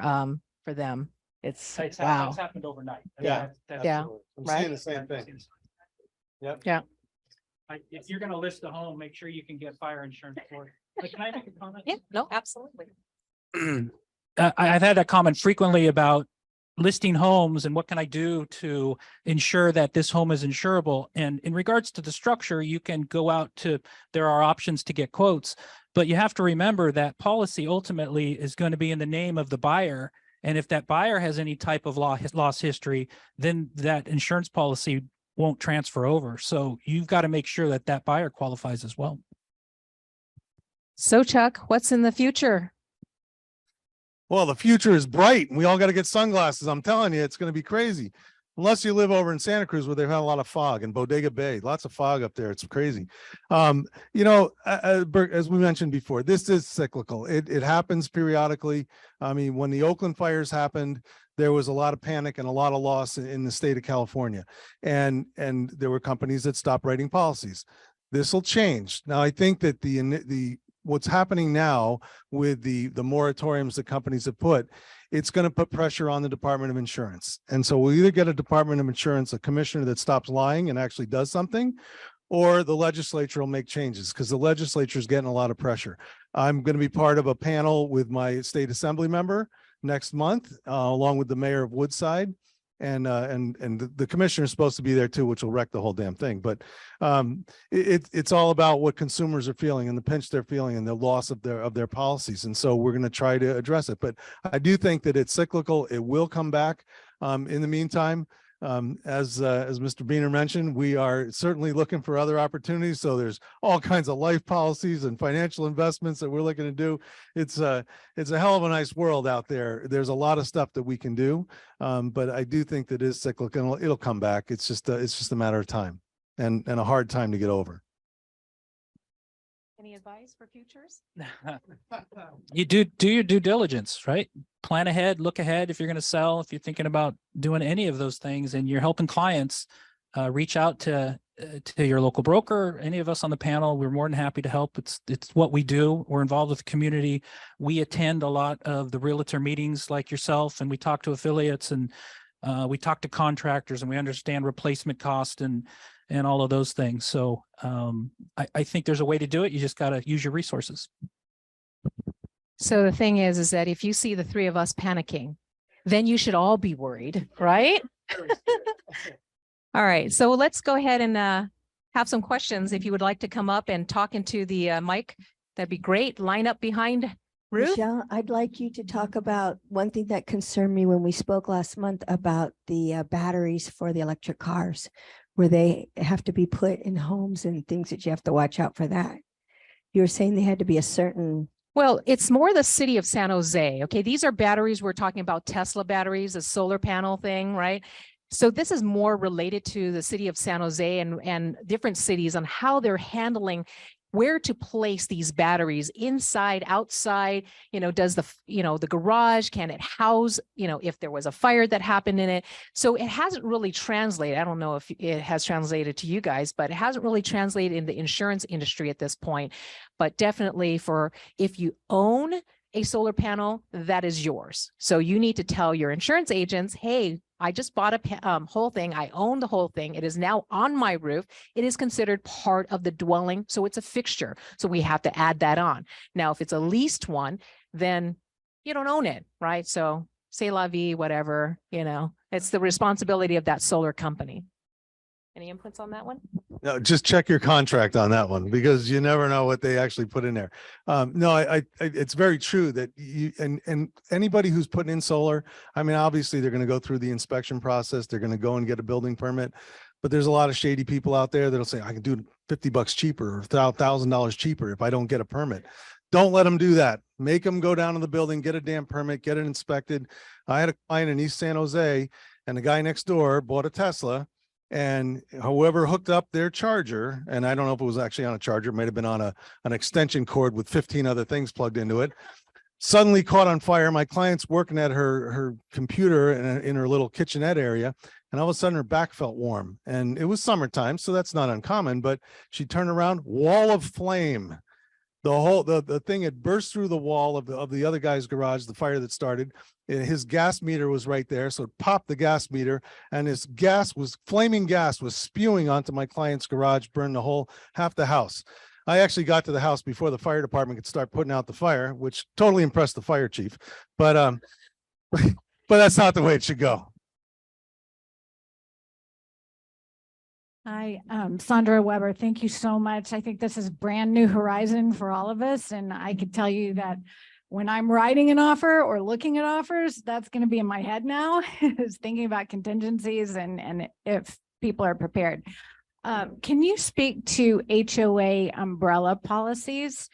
them. It's wow.
It's happened overnight.
Yeah.
Yeah.
I'm
Right.
seeing the same thing. Yep.
Yeah.
If you're going to list a home, make sure you can get fire insurance for it. But can I make a comment?
Yeah, no, absolutely.
I've had that comment frequently about listing homes and what can I do to ensure that this home is insurable. And in regards to the structure, you can go out there are options to get quotes, but you have to remember that policy ultimately is going to be in the name of the buyer. And if that buyer has any type of loss history, then that insurance policy won't transfer over. So you've got to make sure that that buyer qualifies as well.
So Chuck, what's in the future?
Well, the future is bright and we all got to get sunglasses. I'm telling you, it's going to be crazy. Unless you live over in Santa Cruz where they've had a lot of fog, and Bodega Bay, lots of fog up there. It's crazy. As we mentioned before, this is cyclical. It happens periodically. I mean, when the Oakland fires happened, there was a lot of panic and a lot of loss in the state of California. And there were companies that stopped writing policies. This will change. Now, I think that what's happening now with the moratoriums that companies have put, it's going to put pressure on the Department of Insurance. And so we'll either get a Department of Insurance, a commissioner that stops lying and actually does something, or the legislature will make changes, because the legislature is getting a lot of pressure. I'm going to be part of a panel with my state assembly member next month, along with the mayor of Woodside. And the commissioner is supposed to be there too, which will wreck the whole damn thing. But it's all about what consumers are feeling and the pinch they're feeling and the loss of their policies. And so we're going to try to address it. But I do think that it's cyclical. It will come back. In the meantime, as Mr. Beener mentioned, we are certainly looking for other opportunities. So there's all kinds of life policies and financial investments that we're looking to do. It's a hell of a nice world out there. There's a lot of stuff that we can do, but I do think that is cyclical. It'll come back. It's just a matter of time and a hard time to get over.
Any advice for futures?
You do your due diligence, right? Plan ahead, look ahead. If you're going to sell, if you're thinking about doing any of those things and you're helping clients, reach out to your local broker. Any of us on the panel, we're more than happy to help. It's what we do. We're involved with the community. We attend a lot of the realtor meetings like yourself, and we talk to affiliates, and we talk to contractors, and we understand replacement cost and all of those things. So I think there's a way to do it. You just got to use your resources.
So the thing is that if you see the three of us panicking, then you should all be worried, right?
Very scared.
All right, so let's go ahead and have some questions. If you would like to come up and talk into the mic, that'd be great. Line up behind Ruth.
Michelle, I'd like you to talk about one thing that concerned me when we spoke last month about the batteries for the electric cars, where they have to be put in homes and things that you have to watch out for that. You were saying they had to be a certain,
Well, it's more the city of San Jose. Okay, these are batteries. We're talking about Tesla batteries, a solar panel thing, right? So this is more related to the city of San Jose and different cities on how they're handling where to place these batteries inside, outside, does the garage, can it house, if there was a fire that happened in it. So it hasn't really translated. I don't know if it has translated to you guys, but it hasn't really translated in the insurance industry at this point. But definitely for if you own a solar panel, that is yours. So you need to tell your insurance agents, hey, I just bought a whole thing. I own the whole thing. It is now on my roof. It is considered part of the dwelling. So it's a fixture. So we have to add that on. Now, if it's a leased one, then you don't own it, right? So c'est la vie, whatever, it's the responsibility of that solar company. Any inputs on that one?
No, just check your contract on that one because you never know what they actually put in there. No, it's very true that you and anybody who's putting in solar, I mean, obviously they're going to go through the inspection process. They're going to go and get a building permit, but there's a lot of shady people out there that'll say, I can do it $50 cheaper or $1,000 cheaper if I don't get a permit. Don't let them do that. Make them go down to the building, get a damn permit, get it inspected. I had a client in East San Jose and the guy next door bought a Tesla. And whoever hooked up their charger, and I don't know if it was actually on a charger, it might have been on an extension cord with 15 other things plugged into it, suddenly caught on fire. My client's working at her computer in her little kitchenette area, and all of a sudden her back felt warm. And it was summertime, so that's not uncommon, but she turned around, wall of flame. The thing had burst through the wall of the other guy's garage, the fire that started. His gas meter was right there. So it popped the gas meter and his flaming gas was spewing onto my client's garage, burned half the house. I actually got to the house before the fire department could start putting out the fire, which totally impressed the fire chief. But but that's not the way it should go.
Hi, Sandra Weber. Thank you so much. I think this is brand new horizon for all of us. And I could tell you that when I'm writing an offer or looking at offers, that's going to be in my head now is thinking about contingencies and if people are prepared. Can you speak to HOA umbrella policies?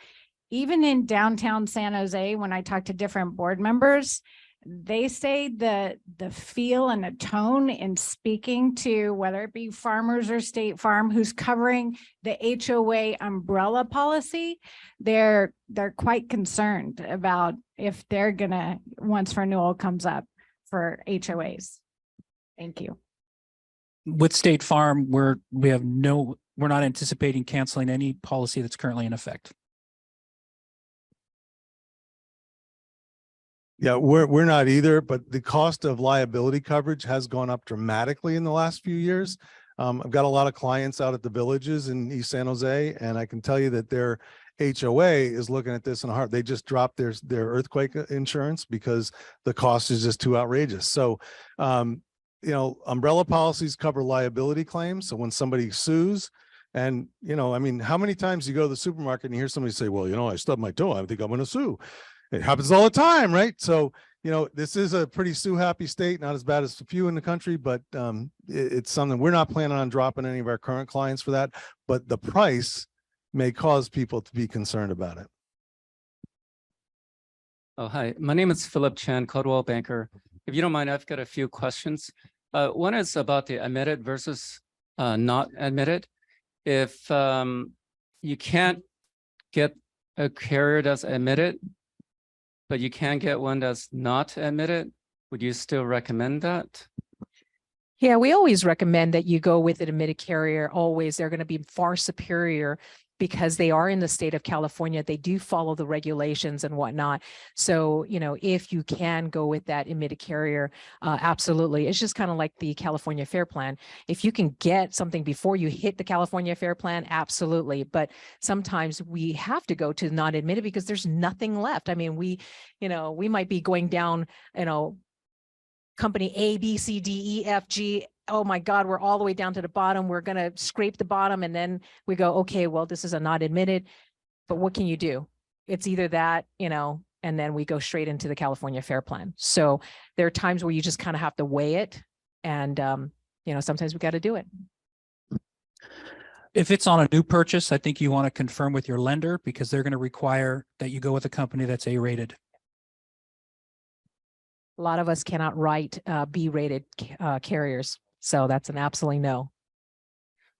Even in downtown San Jose, when I talk to different board members, they say the feel and the tone in speaking to whether it be Farmers or State Farm who's covering the HOA umbrella policy, they're quite concerned about if they're gonna, once renewal comes up for HOAs. Thank you.
With State Farm, we're not anticipating canceling any policy that's currently in effect.
Yeah, we're not either, but the cost of liability coverage has gone up dramatically in the last few years. I've got a lot of clients out at the villages in East San Jose, and I can tell you that their HOA is looking at this in a heart. They just dropped their earthquake insurance because the cost is just too outrageous. So, umbrella policies cover liability claims. So when somebody sues, and, I mean, how many times you go to the supermarket and you hear somebody say, well, I stubbed my toe. I think I'm going to sue. It happens all the time, right? So, this is a pretty sue-happy state, not as bad as a few in the country, but it's something we're not planning on dropping any of our current clients for that. But the price may cause people to be concerned about it.
Oh, hi. My name is Philip Chan, Coldwell Banker. If you don't mind, I've got a few questions. One is about the admitted versus not admitted. If you can't get a carrier that's admitted, but you can get one that's not admitted, would you still recommend that?
Yeah, we always recommend that you go with an admitted carrier. Always, they're going to be far superior because they are in the state of California. They do follow the regulations and whatnot. So, if you can go with that admitted carrier, absolutely. It's just kind of like the California Fair Plan. If you can get something before you hit the California Fair Plan, absolutely. But sometimes we have to go to not admitted because there's nothing left. I mean, we might be going down, company A, B, C, D, E, F, G. Oh my God, we're all the way down to the bottom. We're going to scrape the bottom and then we go, okay, well, this is a not admitted, but what can you do? It's either that, and then we go straight into the California Fair Plan. So there are times where you just kind of have to weigh it. And, sometimes we got to do it.
If it's on a new purchase, I think you want to confirm with your lender because they're going to require that you go with a company that's A-rated.
A lot of us cannot write B-rated carriers. So that's an absolutely no.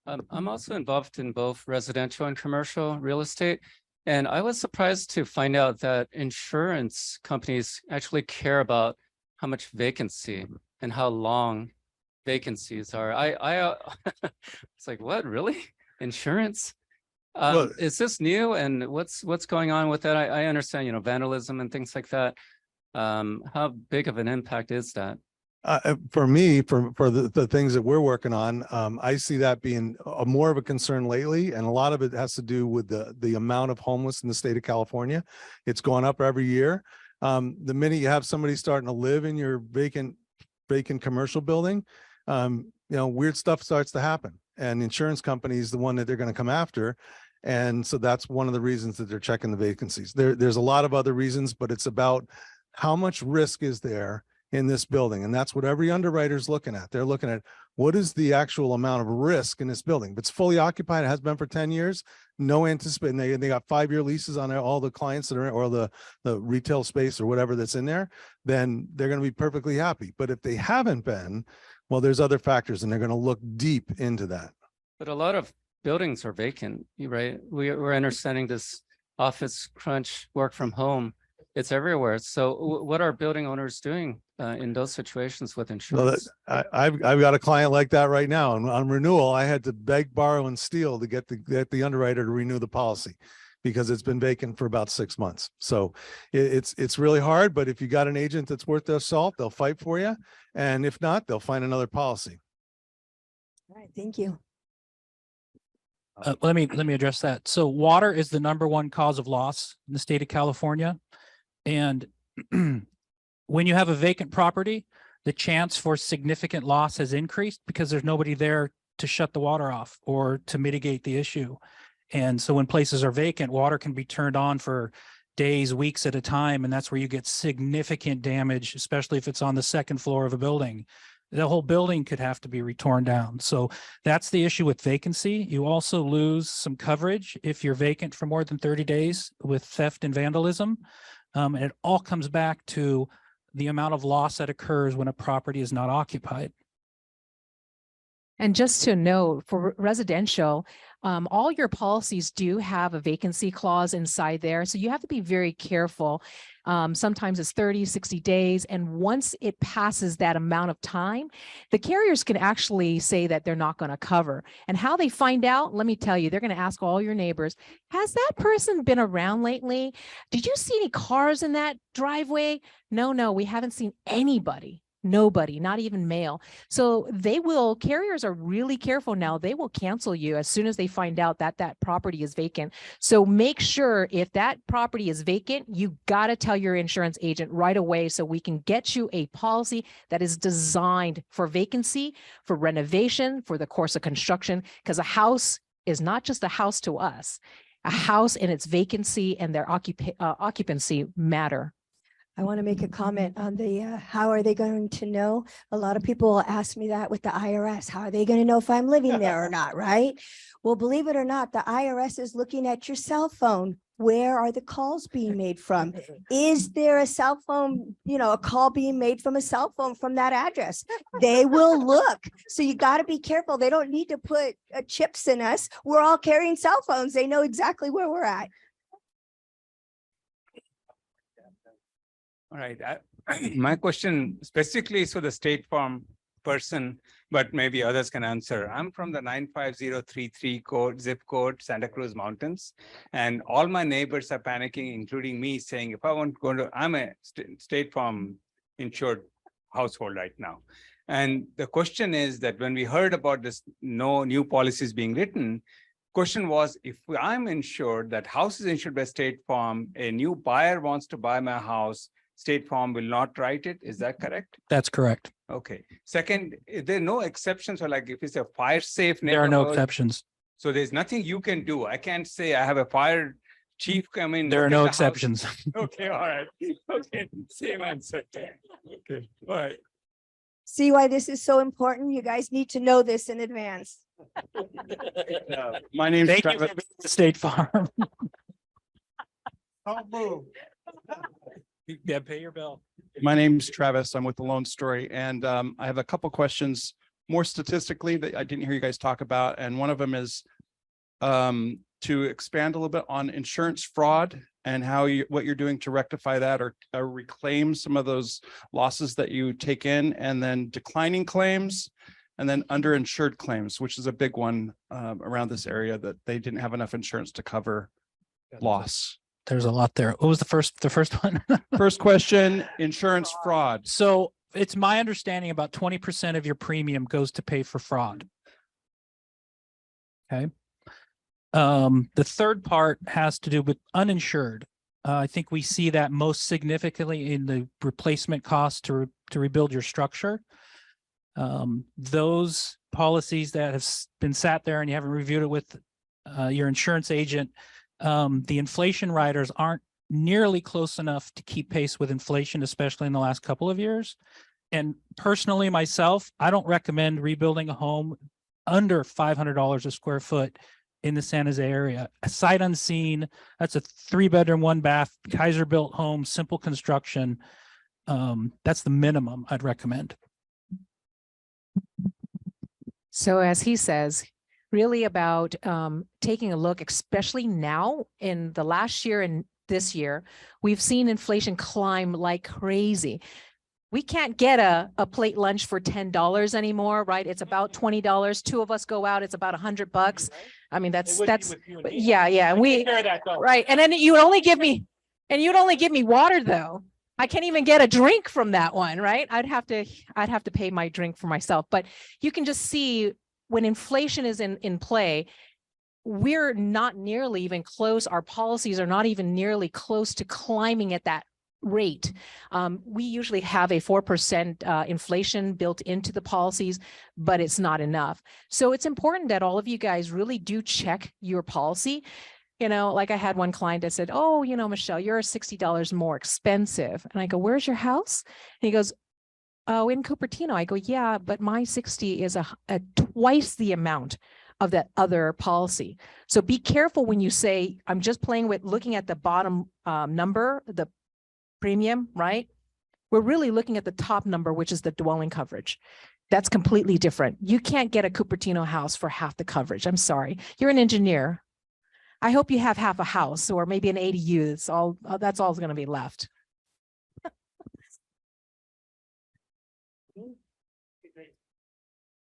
I'm also involved in both residential and commercial real estate. And I was surprised to find out that insurance companies actually care about how much vacancy and how long vacancies are. It's like, what, really? Insurance?
Well-
Is this new and what's going on with that? I understand, vandalism and things like that. How big of an impact is that?
For me, for the things that we're working on, I see that being more of a concern lately. And a lot of it has to do with the amount of homeless in the state of California. It's going up every year. The minute you have somebody starting to live in your vacant commercial building, weird stuff starts to happen. And insurance companies, the one that they're going to come after. And so that's one of the reasons that they're checking the vacancies. There's a lot of other reasons, but it's about how much risk is there in this building. And that's what every underwriter is looking at. They're looking at what is the actual amount of risk in this building. If it's fully occupied, it has been for 10 years, no anticipating. They got 5-year leases on all the clients that are, or the retail space or whatever that's in there, then they're going to be perfectly happy. But if they haven't been, well, there's other factors and they're going to look deep into that.
But a lot of buildings are vacant, right? We're understanding this office crunch, work from home. It's everywhere. So what are building owners doing in those situations with insurance?
Well, I've got a client like that right now. And on renewal, I had to beg, borrow, and steal to get the underwriter to renew the policy because it's been vacant for about 6 months. So it's really hard, but if you got an agent that's worth their salt, they'll fight for you. And if not, they'll find another policy.
All right, thank you.
Let me address that. So water is the #1 cause of loss in the state of California. And when you have a vacant property, the chance for significant loss has increased because there's nobody there to shut the water off or to mitigate the issue. And so when places are vacant, water can be turned on for days, weeks at a time. And that's where you get significant damage, especially if it's on the second floor of a building. The whole building could have to be torn down. So that's the issue with vacancy. You also lose some coverage if you're vacant for more than 30 days with theft and vandalism. And it all comes back to the amount of loss that occurs when a property is not occupied.
And just to note, for residential, all your policies do have a vacancy clause inside there. So you have to be very careful. Sometimes it's 30, 60 days. And once it passes that amount of time, the carriers can actually say that they're not going to cover. And how they find out, let me tell you, they're going to ask all your neighbors, has that person been around lately? Did you see any cars in that driveway? No, we haven't seen anybody. Nobody, not even mail. So carriers are really careful now. They will cancel you as soon as they find out that that property is vacant. So make sure if that property is vacant, you got to tell your insurance agent right away so we can get you a policy that is designed for vacancy, for renovation, for the course of construction, because a house is not just a house to us. A house and its vacancy and their occupancy matter.
I want to make a comment on the how are they going to know? A lot of people will ask me that with the IRS. How are they going to know if I'm living there or not, right? Well, believe it or not, the IRS is looking at your cell phone. Where are the calls being made from? Is there a cell phone, a call being made from a cell phone from that address? They will look. So you got to be careful. They don't need to put chips in us. We're all carrying cell phones. They know exactly where we're at.
All right. My question specifically is for the State Farm person, but maybe others can answer. I'm from the 95033 zip code, Santa Cruz Mountains, and all my neighbors are panicking, including me, saying, if I want to go to, I'm a State Farm insured household right now. And the question is that when we heard about this, no new policies being written, question was, if I'm insured, that house is insured by State Farm, a new buyer wants to buy my house, State Farm will not write it. Is that correct?
That's correct.
Okay. Second, there are no exceptions, or like if it's a fire safe
There are no
neighborhood,
exceptions.
so there's nothing you can do. I can't say I have a fire chief come in.
There are
look at
no
the house.
exceptions.
Okay, all right. Okay, same answer. Okay, all right.
See why this is so important? You guys need to know this in advance.
My name's
Thank you
Travis.
for being the State Farm.
Don't move.
Yeah, pay your bill.
My name's Travis. I'm with the Lone Story, and I have a couple questions more statistically that I didn't hear you guys talk about, and one of them is to expand a little bit on insurance fraud and how what you're doing to rectify that or reclaim some of those losses that you take in, and then declining claims, and then underinsured claims, which is a big one around this area, that they didn't have enough insurance to cover loss.
There's a lot there. What was the first one?
First question, insurance fraud.
So it's my understanding about 20% of your premium goes to pay for fraud. Okay. The third part has to do with uninsured. I think we see that most significantly in the replacement cost to rebuild your structure. Those policies that have been sat there and you haven't reviewed it with your insurance agent, the inflation riders aren't nearly close enough to keep pace with inflation, especially in the last couple of years. And personally, myself, I don't recommend rebuilding a home under $500 a square foot in the San Jose area. A sight unseen, that's a 3-bedroom, 1-bath, Kaiser built home, simple construction. That's the minimum I'd recommend.
So as he says, really about taking a look, especially now in the last year and this year, we've seen inflation climb like crazy. We can't get a plate lunch for $10 anymore, right? It's about $20. Two of us go out, it's about $100. I mean, that's yeah. We right. And then you'd only give me water though. I can't even get a drink from that one, right? I'd have to pay my drink for myself. But you can just see when inflation is in play, we're not nearly even close. Our policies are not even nearly close to climbing at that rate. We usually have a 4% inflation built into the policies, but it's not enough. So it's important that all of you guys really do check your policy. You know, like I had one client that said, oh, you know, Michelle, you're $60 more expensive. And I go, where's your house? And he goes, oh, in Cupertino. I go, yeah, but my 60 is a twice the amount of that other policy. So be careful when you say, I'm just playing with looking at the bottom number, the premium, right? We're really looking at the top number, which is the dwelling coverage. That's completely different. You can't get a Cupertino house for half the coverage. I'm sorry. You're an engineer. I hope you have half a house or maybe an ADU. That's all going to be left.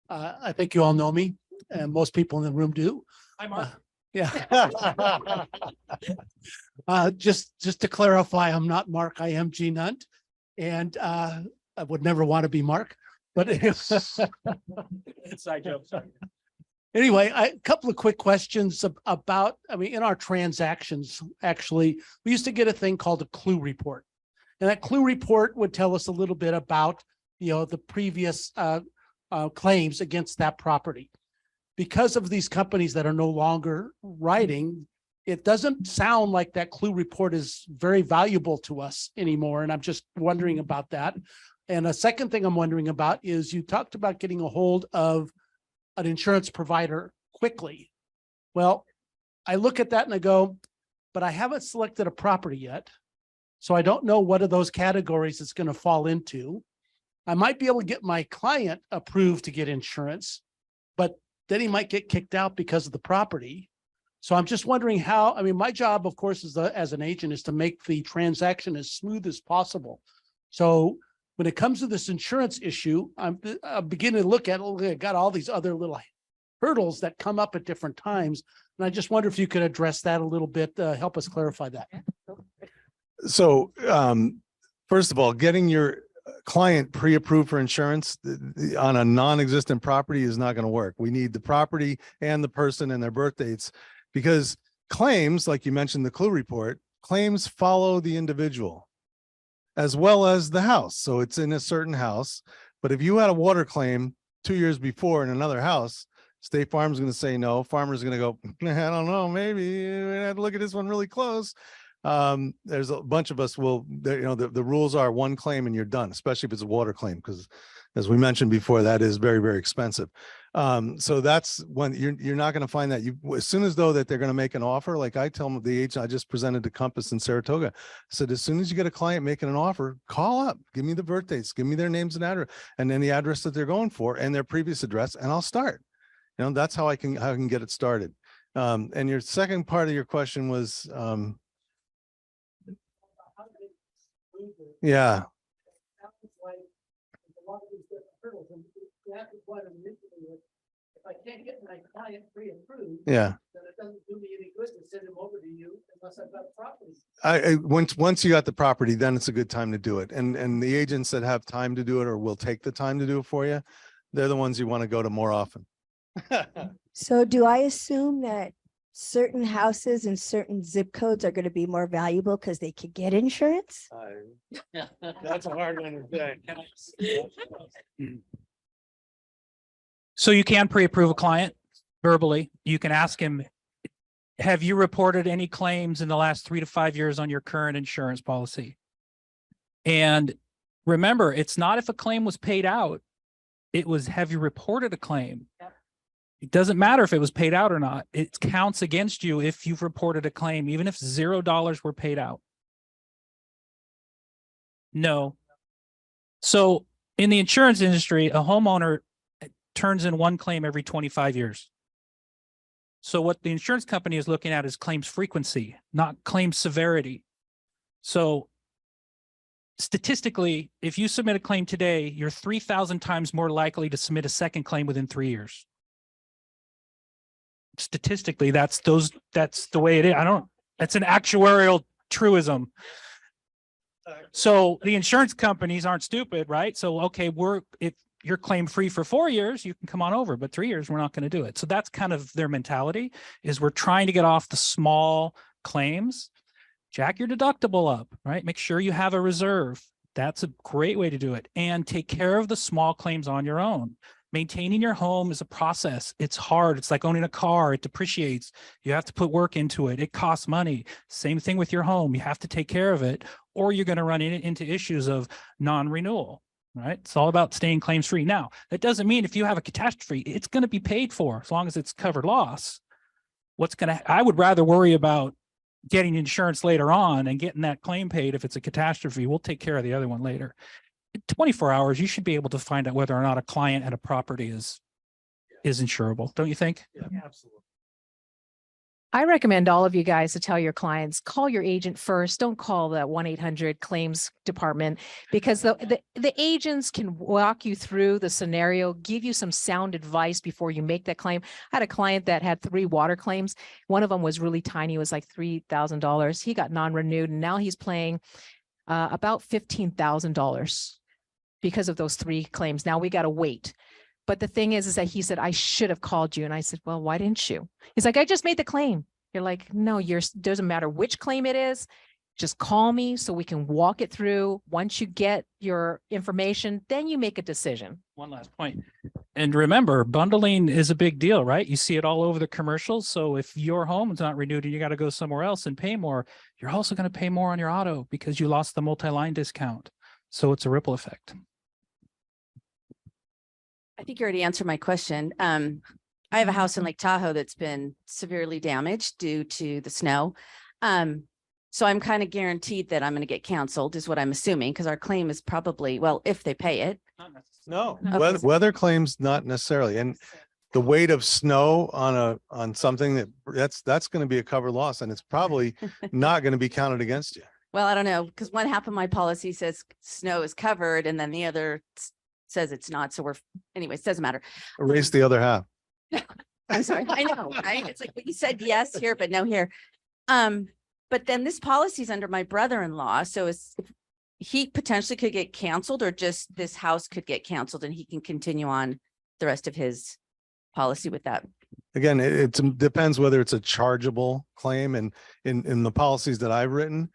I think you all know me, and most people in the room do.
Hi, Mark.
Yeah. Just to clarify, I'm not Mark. I am Gene Hunt, and I would never want to be Mark. But
Inside joke. Sorry.
anyway, a couple of quick questions about. I mean, in our transactions, actually, we used to get a thing called a clue report, and that clue report would tell us a little bit about, you know, the previous claims against that property. Because of these companies that are no longer writing, it doesn't sound like that clue report is very valuable to us anymore. And I'm just wondering about that. And a second thing I'm wondering about is you talked about getting a hold of an insurance provider quickly. Well, I look at that and I go, but I haven't selected a property yet. So I don't know what of those categories it's going to fall into. I might be able to get my client approved to get insurance, but then he might get kicked out because of the property. So I'm just wondering how, I mean, my job, of course, as an agent is to make the transaction as smooth as possible. So when it comes to this insurance issue, I'm beginning to look at it. I got all these other little hurdles that come up at different times. And I just wonder if you could address that a little bit, help us clarify that.
So first of all, getting your client pre-approved for insurance on a non-existent property is not going to work. We need the property and the person and their birth dates, because claims, like you mentioned, the clue report, claims follow the individual. as well as the house. So it's in a certain house. But if you had a water claim 2 years before in another house, State Farm's going to say no. Farmer's going to go, I don't know, maybe we have to look at this one really close. There's a bunch of us will, the rules are one claim and you're done, especially if it's a water claim, because as we mentioned before, that is very, very expensive. So that's when you're not going to find that as soon as though that they're going to make an offer, like I tell them, the agent I just presented to Compass in Saratoga, I said, as soon as you get a client making an offer, call up, give me the birth dates, give me their names and address, and then the address that they're going for and their previous address, and I'll start. That's how I can get it started. And your second part of your question was, yeah.
If I can't get my client pre-approved.
Yeah.
Then it doesn't do me any good to send him over to you unless I've got property.
Once you got the property, then it's a good time to do it. And the agents that have time to do it or will take the time to do it for you, they're the ones you want to go to more often.
So do I assume that certain houses and certain zip codes are going to be more valuable because they could get insurance?
That's a hard one to say.
So you can pre-approve a client verbally. You can ask him, have you reported any claims in the last 3 to 5 years on your current insurance policy? And remember, it's not if a claim was paid out. It was, have you reported a claim? Yep. It doesn't matter if it was paid out or not. It counts against you if you've reported a claim, even if $0 were paid out. No. So in the insurance industry, a homeowner turns in one claim every 25 years. So what the insurance company is looking at is claims frequency, not claim severity. So statistically, if you submit a claim today, you're 3,000 times more likely to submit a second claim within 3 years. Statistically, that's the way it is. That's an actuarial truism. So the insurance companies aren't stupid, right? So, okay, if you're claim free for 4 years, you can come on over, but 3 years, we're not going to do it. So that's kind of their mentality, is we're trying to get off the small claims. Jack your deductible up, right? Make sure you have a reserve. That's a great way to do it. And take care of the small claims on your own. Maintaining your home is a process. It's hard. It's like owning a car. It depreciates. You have to put work into it. It costs money. Same thing with your home. You have to take care of it, or you're going to run into issues of non-renewal, right? It's all about staying claims free. Now, that doesn't mean if you have a catastrophe, it's going to be paid for as long as it's covered loss. I would rather worry about getting insurance later on and getting that claim paid if it's a catastrophe. We'll take care of the other one later. In 24 hours, you should be able to find out whether or not a client and a property is insurable. Don't you think?
Yeah, absolutely.
I recommend all of you guys to tell your clients, call your agent first. Don't call the 1-800 claims department, because the agents can walk you through the scenario, give you some sound advice before you make that claim. I had a client that had 3 water claims. One of them was really tiny. It was like $3,000. He got non-renewed, and now he's paying about $15,000 because of those 3 claims. Now we got to wait. But the thing is that he said, I should have called you. And I said, well, why didn't you? He's like, I just made the claim. You're like, no, doesn't matter which claim it is. Just call me so we can walk it through. Once you get your information, then you make a decision.
One last point. And remember, bundling is a big deal, right? You see it all over the commercials. So if your home is not renewed and you got to go somewhere else and pay more, you're also going to pay more on your auto because you lost the multi-line discount. So it's a ripple effect.
I think you already answered my question. I have a house in Lake Tahoe that's been severely damaged due to the snow. So I'm kind of guaranteed that I'm going to get canceled, is what I'm assuming, because our claim is probably, well, if they pay it.
No,
Okay.
weather claims, not necessarily. And the weight of snow on something that's going to be a covered loss, and it's probably not going to be counted against you.
Well, I don't know, because one half of my policy says snow is covered and then the other says it's not. So anyways, doesn't matter.
Erase the other half.
I'm sorry. I know, right? It's like, you said yes here, but no here. But then this policy is under my brother-in-law. So if he potentially could get canceled, or just this house could get canceled and he can continue on the rest of his policy with that.
Again, it depends whether it's a chargeable claim, and in the policies that I've written,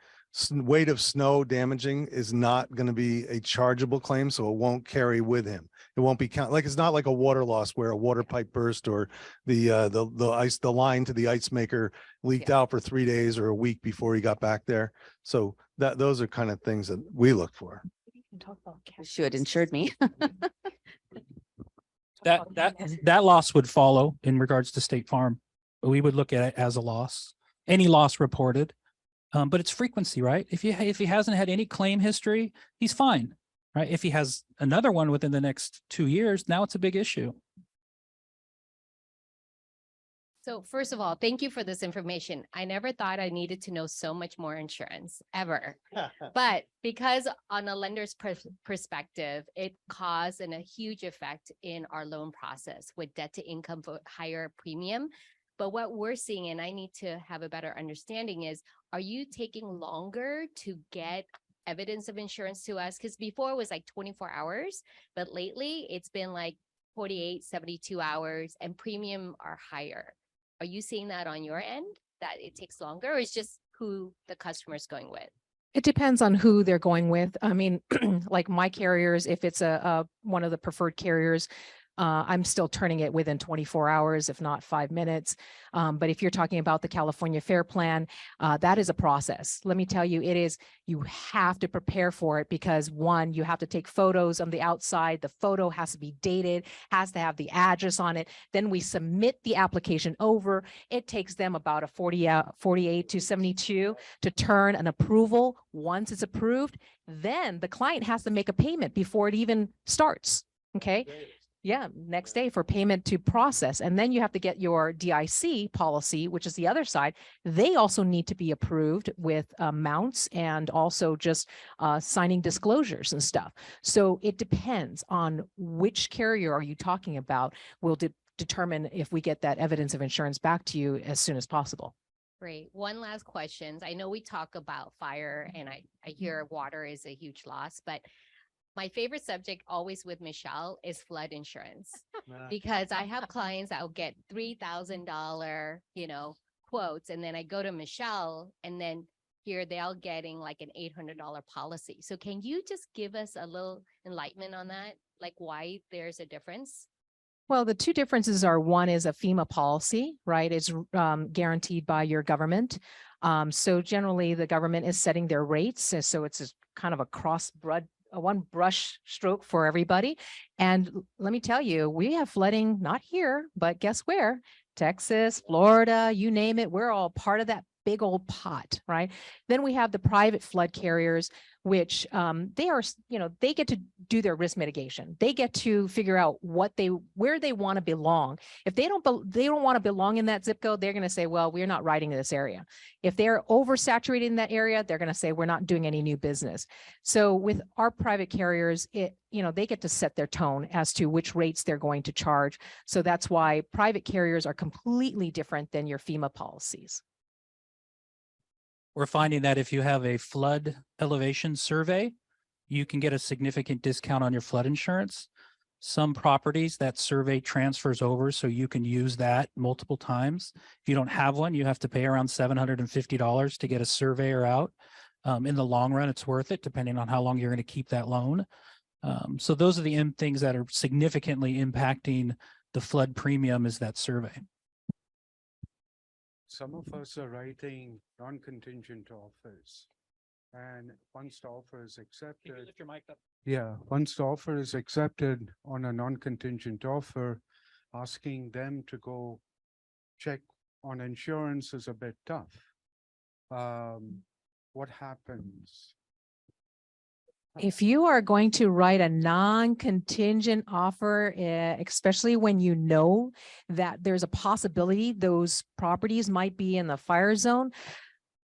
weight of snow damaging is not going to be a chargeable claim, so it won't carry with him. It won't be like, it's not like a water loss where a water pipe burst or the line to the ice maker leaked out for 3 days or a week before he got back there. So those are kind of things that we look for.
Should insured me.
That loss would follow in regards to State Farm. We would look at it as a loss, any loss reported. But it's frequency, right? If he hasn't had any claim history, he's fine, right? If he has another one within the next 2 years, now it's a big issue.
So first of all, thank you for this information. I never thought I needed to know so much more insurance ever. But because on a lender's perspective, it caused a huge effect in our loan process with debt to income for higher premium. But what we're seeing, and I need to have a better understanding, is are you taking longer to get evidence of insurance to us? Because before it was like 24 hours, but lately it's been like 48, 72 hours and premium are higher. Are you seeing that on your end, that it takes longer, or is just who the customer is going with?
It depends on who they're going with. I mean, like my carriers, if it's one of the preferred carriers, I'm still turning it within 24 hours, if not 5 minutes. But if you're talking about the California Fair Plan, that is a process. Let me tell you, you have to prepare for it because one, you have to take photos on the outside. The photo has to be dated, has to have the address on it. Then we submit the application over. It takes them about 48 to 72 to turn an approval. Once it's approved, then the client has to make a payment before it even starts. Okay. Yeah, next day for payment to process. And then you have to get your DIC policy, which is the other side. They also need to be approved with amounts and also just signing disclosures and stuff. So it depends on which carrier are you talking about will determine if we get that evidence of insurance back to you as soon as possible.
Great. One last question. I know we talk about fire and I hear water is a huge loss, but my favorite subject always with Michelle is flood insurance, because I have clients that will get $3,000, quotes. And then I go to Michelle and then here they are getting like an $800 policy. So can you just give us a little enlightenment on that? Like why there's a difference?
Well, the two differences are, one is a FEMA policy, right? It's guaranteed by your government. So generally the government is setting their rates. So it's kind of a one brush stroke for everybody. And let me tell you, we have flooding, not here, but guess where? Texas, Florida, you name it. We're all part of that big old pot, right? Then we have the private flood carriers, which they get to do their risk mitigation. They get to figure out where they want to belong. If they don't want to belong in that zip code, they're going to say, well, we're not riding in this area. If they're oversaturated in that area, they're going to say, we're not doing any new business. So with our private carriers, they get to set their tone as to which rates they're going to charge. So that's why private carriers are completely different than your FEMA policies.
We're finding that if you have a flood elevation survey, you can get a significant discount on your flood insurance. Some properties, that survey transfers over, so you can use that multiple times. If you don't have one, you have to pay around $750 to get a surveyor out. In the long run, it's worth it, depending on how long you're going to keep that loan. So those are the things that are significantly impacting the flood premium, is that survey.
Some of us are writing non-contingent offers, and once the offer is accepted.
Lift your mic up.
Yeah, once the offer is accepted on a non-contingent offer, asking them to go check on insurance is a bit tough. What happens?
If you are going to write a non-contingent offer, especially when you know that there's a possibility those properties might be in the fire zone,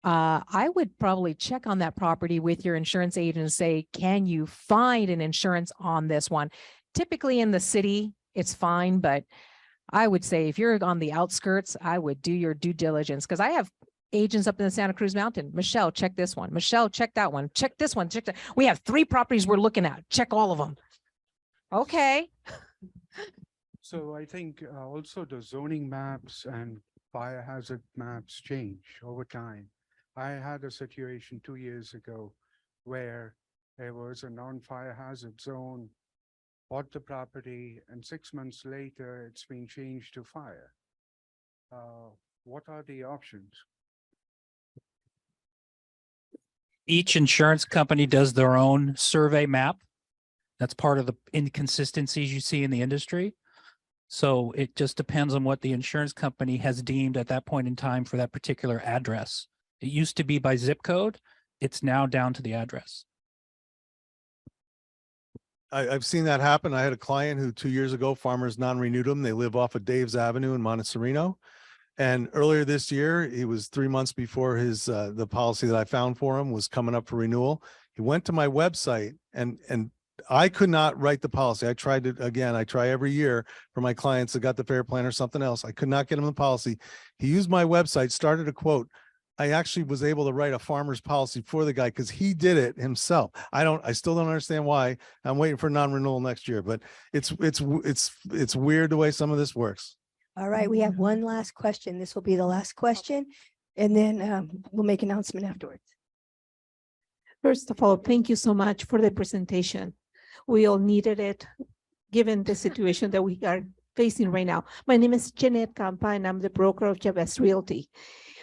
I would probably check on that property with your insurance agent and say, can you find an insurance on this one? Typically in the city, it's fine, but I would say if you're on the outskirts, I would do your due diligence, because I have agents up in the Santa Cruz Mountain. Michelle, check this one. Michelle, check that one. Check this one. Check that. We have 3 properties we're looking at. Check all of them. Okay.
So I think also the zoning maps and fire hazard maps change over time. I had a situation 2 years ago where there was a non-fire hazard zone, bought the property, and 6 months later, it's been changed to fire. What are the options?
Each insurance company does their own survey map. That's part of the inconsistencies you see in the industry. So it just depends on what the insurance company has deemed at that point in time for that particular address. It used to be by zip code. It's now down to the address.
I've seen that happen. I had a client who 2 years ago, farmers non-renewed them. They live off of Dave's Avenue in Montecito. And earlier this year, he was 3 months before his, the policy that I found for him was coming up for renewal. He went to my website and I could not write the policy. I tried it again. I try every year for my clients that got the fair plan or something else. I could not get him the policy. He used my website, started a quote. I actually was able to write a farmer's policy for the guy because he did it himself. I still don't understand why. I'm waiting for non-renewal next year, but it's weird the way some of this works.
All right, we have one last question. This will be the last question, and then we'll make an announcement afterwards.
First of all, thank you so much for the presentation. We all needed it, given the situation that we are facing right now. My name is Jeanette Campa, and I'm the broker of Chavez Realty.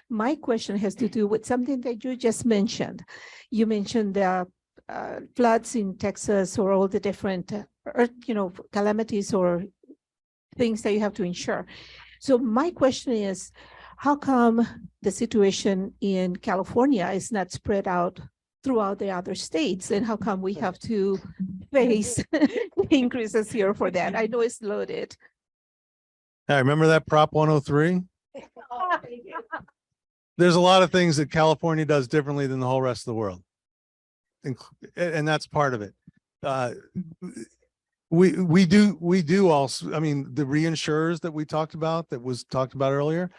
My question has to do with something that you just mentioned. You mentioned the floods in Texas or all the different, calamities or things that you have to insure. So my question is, how come the situation in California is not spread out throughout the other states? And how come we have to face increases here for that? I know it's loaded.
I remember that Prop 103. There's a lot of things that California does differently than the whole rest of the world. And that's part of it. We do also, I mean, the reinsurers that we talked about, that was talked about earlier,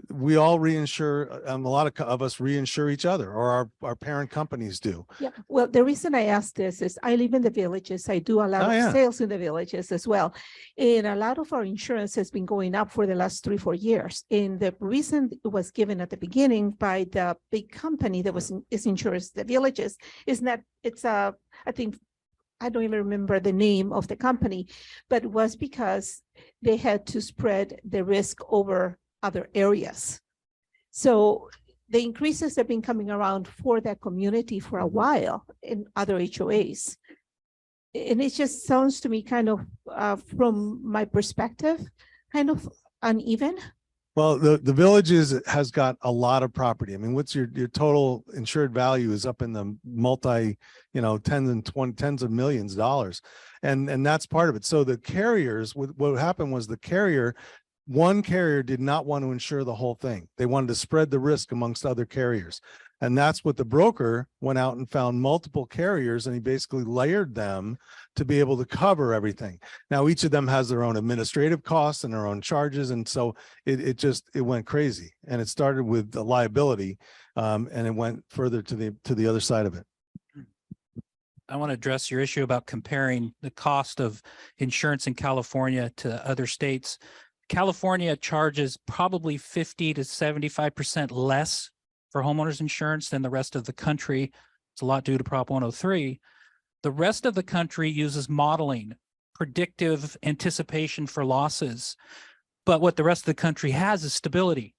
we all reinsure, a lot of us reinsure each other, or our parent companies do.
Yeah, well, the reason I ask this is I live in the villages. I do a lot of sales in the villages as well. And a lot of our insurance has been going up for the last 3-4 years. And the reason it was given at the beginning by the big company that is insurance the villages is that it's I think, I don't even remember the name of the company, but it was because they had to spread the risk over other areas. So the increases have been coming around for that community for a while in other HOAs. And it just sounds to me kind of, from my perspective, kind of uneven.
Well, the villages has got a lot of property. I mean, what's your total insured value is up in the multi, tens of millions of dollars. And that's part of it. So the carriers, what happened was one carrier did not want to insure the whole thing. They wanted to spread the risk amongst other carriers. And that's what the broker went out and found multiple carriers, and he basically layered them to be able to cover everything. Now, each of them has their own administrative costs and their own charges. And so it went crazy, and it started with the liability and it went further to the other side of it.
I want to address your issue about comparing the cost of insurance in California to other states. California charges probably 50 to 75% less for homeowners insurance than the rest of the country. It's a lot due to Prop 103. The rest of the country uses modeling, predictive anticipation for losses. But what the rest of the country has is stability,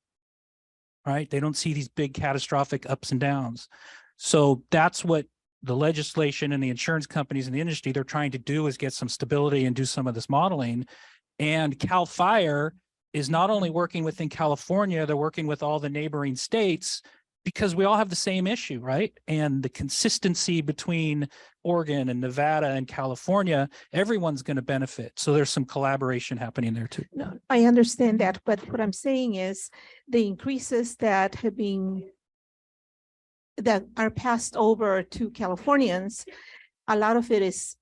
right? They don't see these big catastrophic ups and downs. So that's what the legislation and the insurance companies in the industry, they're trying to do, is get some stability and do some of this modeling. And CAL FIRE is not only working within California, they're working with all the neighboring states, because we all have the same issue, right? And the consistency between Oregon and Nevada and California, everyone's going to benefit. So there's some collaboration happening there too.
No, I understand that, but what I'm saying is the increases that are passed over to Californians, a lot of it is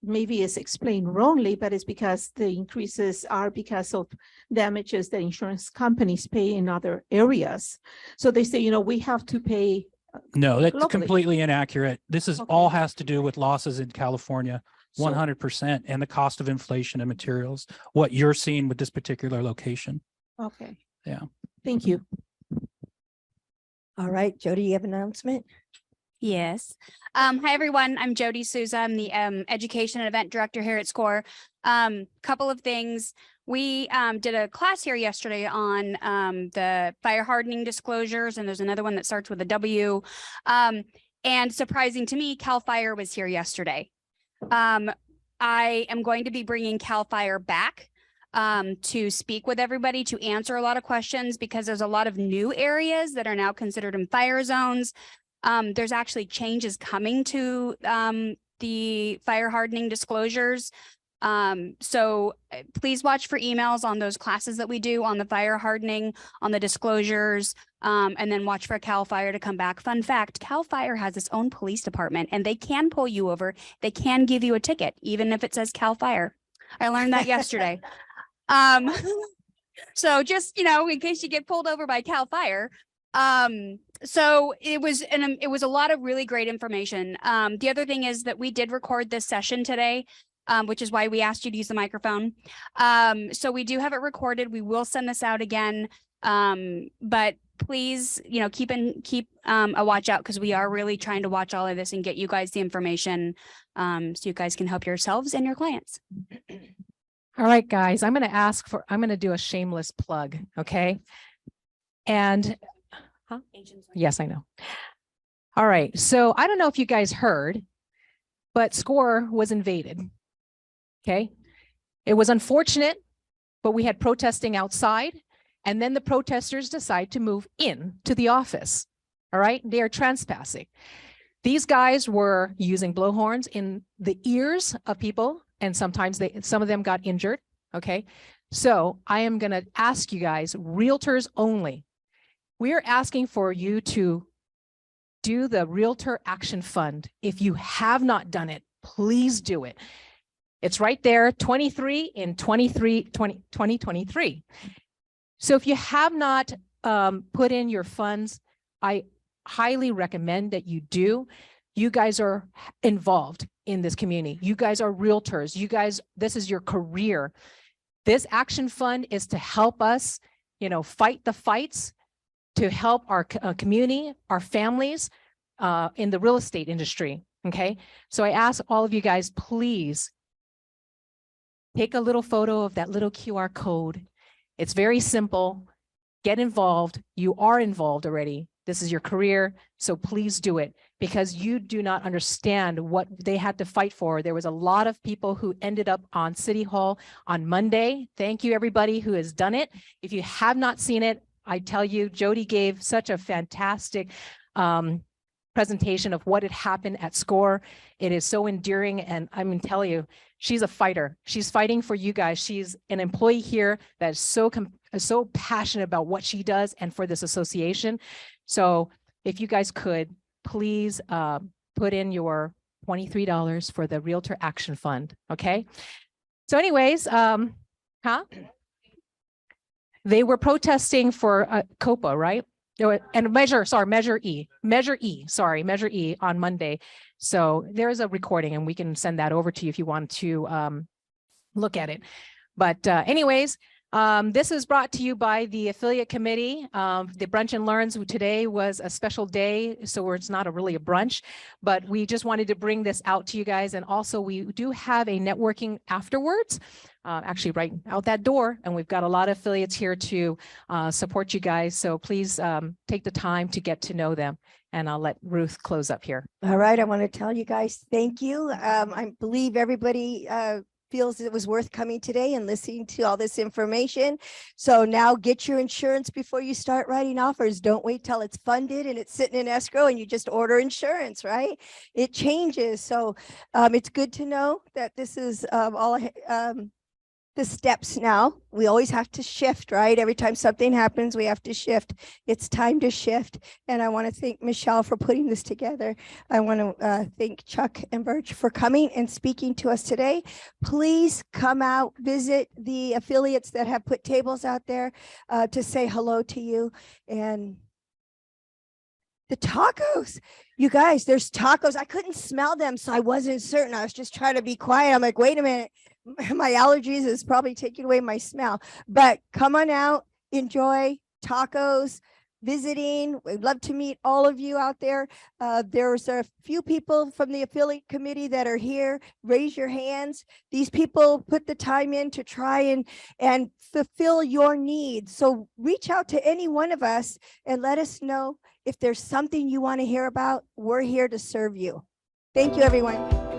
explained wrongly, but it's because the increases are because of damages that insurance companies pay in other areas. So they say, we have to pay.
No, that's
globally.
Completely inaccurate. This is all has to do with losses in California, 100%, and the cost of inflation and materials, what you're seeing with this particular location.
Okay.
Yeah.
Thank you.
All right, Jody, you have an announcement?
Yes. Hi, everyone. I'm Jody Souza. I'm the Education and Event Director here at SCORE. Couple of things. We did a class here yesterday on the fire hardening disclosures, and there's another one that starts with a W. And surprising to me, CAL FIRE was here yesterday. I am going to be bringing CAL FIRE back to speak with everybody, to answer a lot of questions, because there's a lot of new areas that are now considered in fire zones. There's actually changes coming to the fire hardening disclosures. So please watch for emails on those classes that we do on the fire hardening, on the disclosures, and then watch for CAL FIRE to come back. Fun fact, CAL FIRE has its own police department, and they can pull you over. They can give you a ticket, even if it says CAL FIRE. I learned that yesterday. So just, you know, in case you get pulled over by CAL FIRE. So it was a lot of really great information. The other thing is that we did record this session today, which is why we asked you to use the microphone. So we do have it recorded. We will send this out again. But please, you know, keep a watch out, because we are really trying to watch all of this and get you guys the information so you guys can help yourselves and your clients.
All right, guys, I'm going to do a shameless plug. Okay. And yes, I know. All right. So I don't know if you guys heard, but SCORE was invaded. Okay. It was unfortunate, but we had protesting outside, and then the protesters decide to move in to the office. All right. They are trespassing. These guys were using blowhorns in the ears of people, and sometimes some of them got injured. Okay. So I am going to ask you guys, realtors only. We are asking for you to do the Realtor Action Fund. If you have not done it, please do it. It's right there, 2023. So if you have not put in your funds, I highly recommend that you do. You guys are involved in this community. You guys are realtors. You guys, this is your career. This action fund is to help us, you know, fight the fights, to help our community, our families in the real estate industry. Okay. So I ask all of you guys, please take a little photo of that little QR code. It's very simple. Get involved. You are involved already. This is your career. So please do it, because you do not understand what they had to fight for. There was a lot of people who ended up on City Hall on Monday. Thank you, everybody who has done it. If you have not seen it, I tell you, Jody gave such a fantastic presentation of what had happened at SCORE. It is so endearing, and I'm going to tell you, she's a fighter. She's fighting for you guys. She's an employee here that is so passionate about what she does and for this association. So if you guys could, please put in your $23 for the Realtor Action Fund. Okay. So anyways, they were protesting for COPA, right? And Measure E on Monday. So there's a recording, and we can send that over to you if you want to look at it. But anyways, this is brought to you by the affiliate committee. The Brunch and Learns today was a special day, so it's not really a brunch, but we just wanted to bring this out to you guys. And also we do have a networking afterwards, actually right out that door. And we've got a lot of affiliates here to support you guys. So please take the time to get to know them. And I'll let Ruth close up here.
All right. I want to tell you guys, thank you. I believe everybody feels it was worth coming today and listening to all this information. So now get your insurance before you start writing offers. Don't wait till it's funded and it's sitting in escrow and you just order insurance, right? It changes. So it's good to know that this is all the steps now. We always have to shift, right? Every time something happens, we have to shift. It's time to shift. And I want to thank Michelle for putting this together. I want to thank Chuck and Birch for coming and speaking to us today. Please come out, visit the affiliates that have put tables out there to say hello to you. And the tacos, you guys, there's tacos. I couldn't smell them, so I wasn't certain. I was just trying to be quiet. I'm like, wait a minute, my allergies is probably taking away my smell. But come on out, enjoy tacos, visiting. We'd love to meet all of you out there. There's a few people from the affiliate committee that are here. Raise your hands. These people put the time in to try and fulfill your needs. So reach out to any one of us and let us know if there's something you want to hear about. We're here to serve you. Thank you, everyone.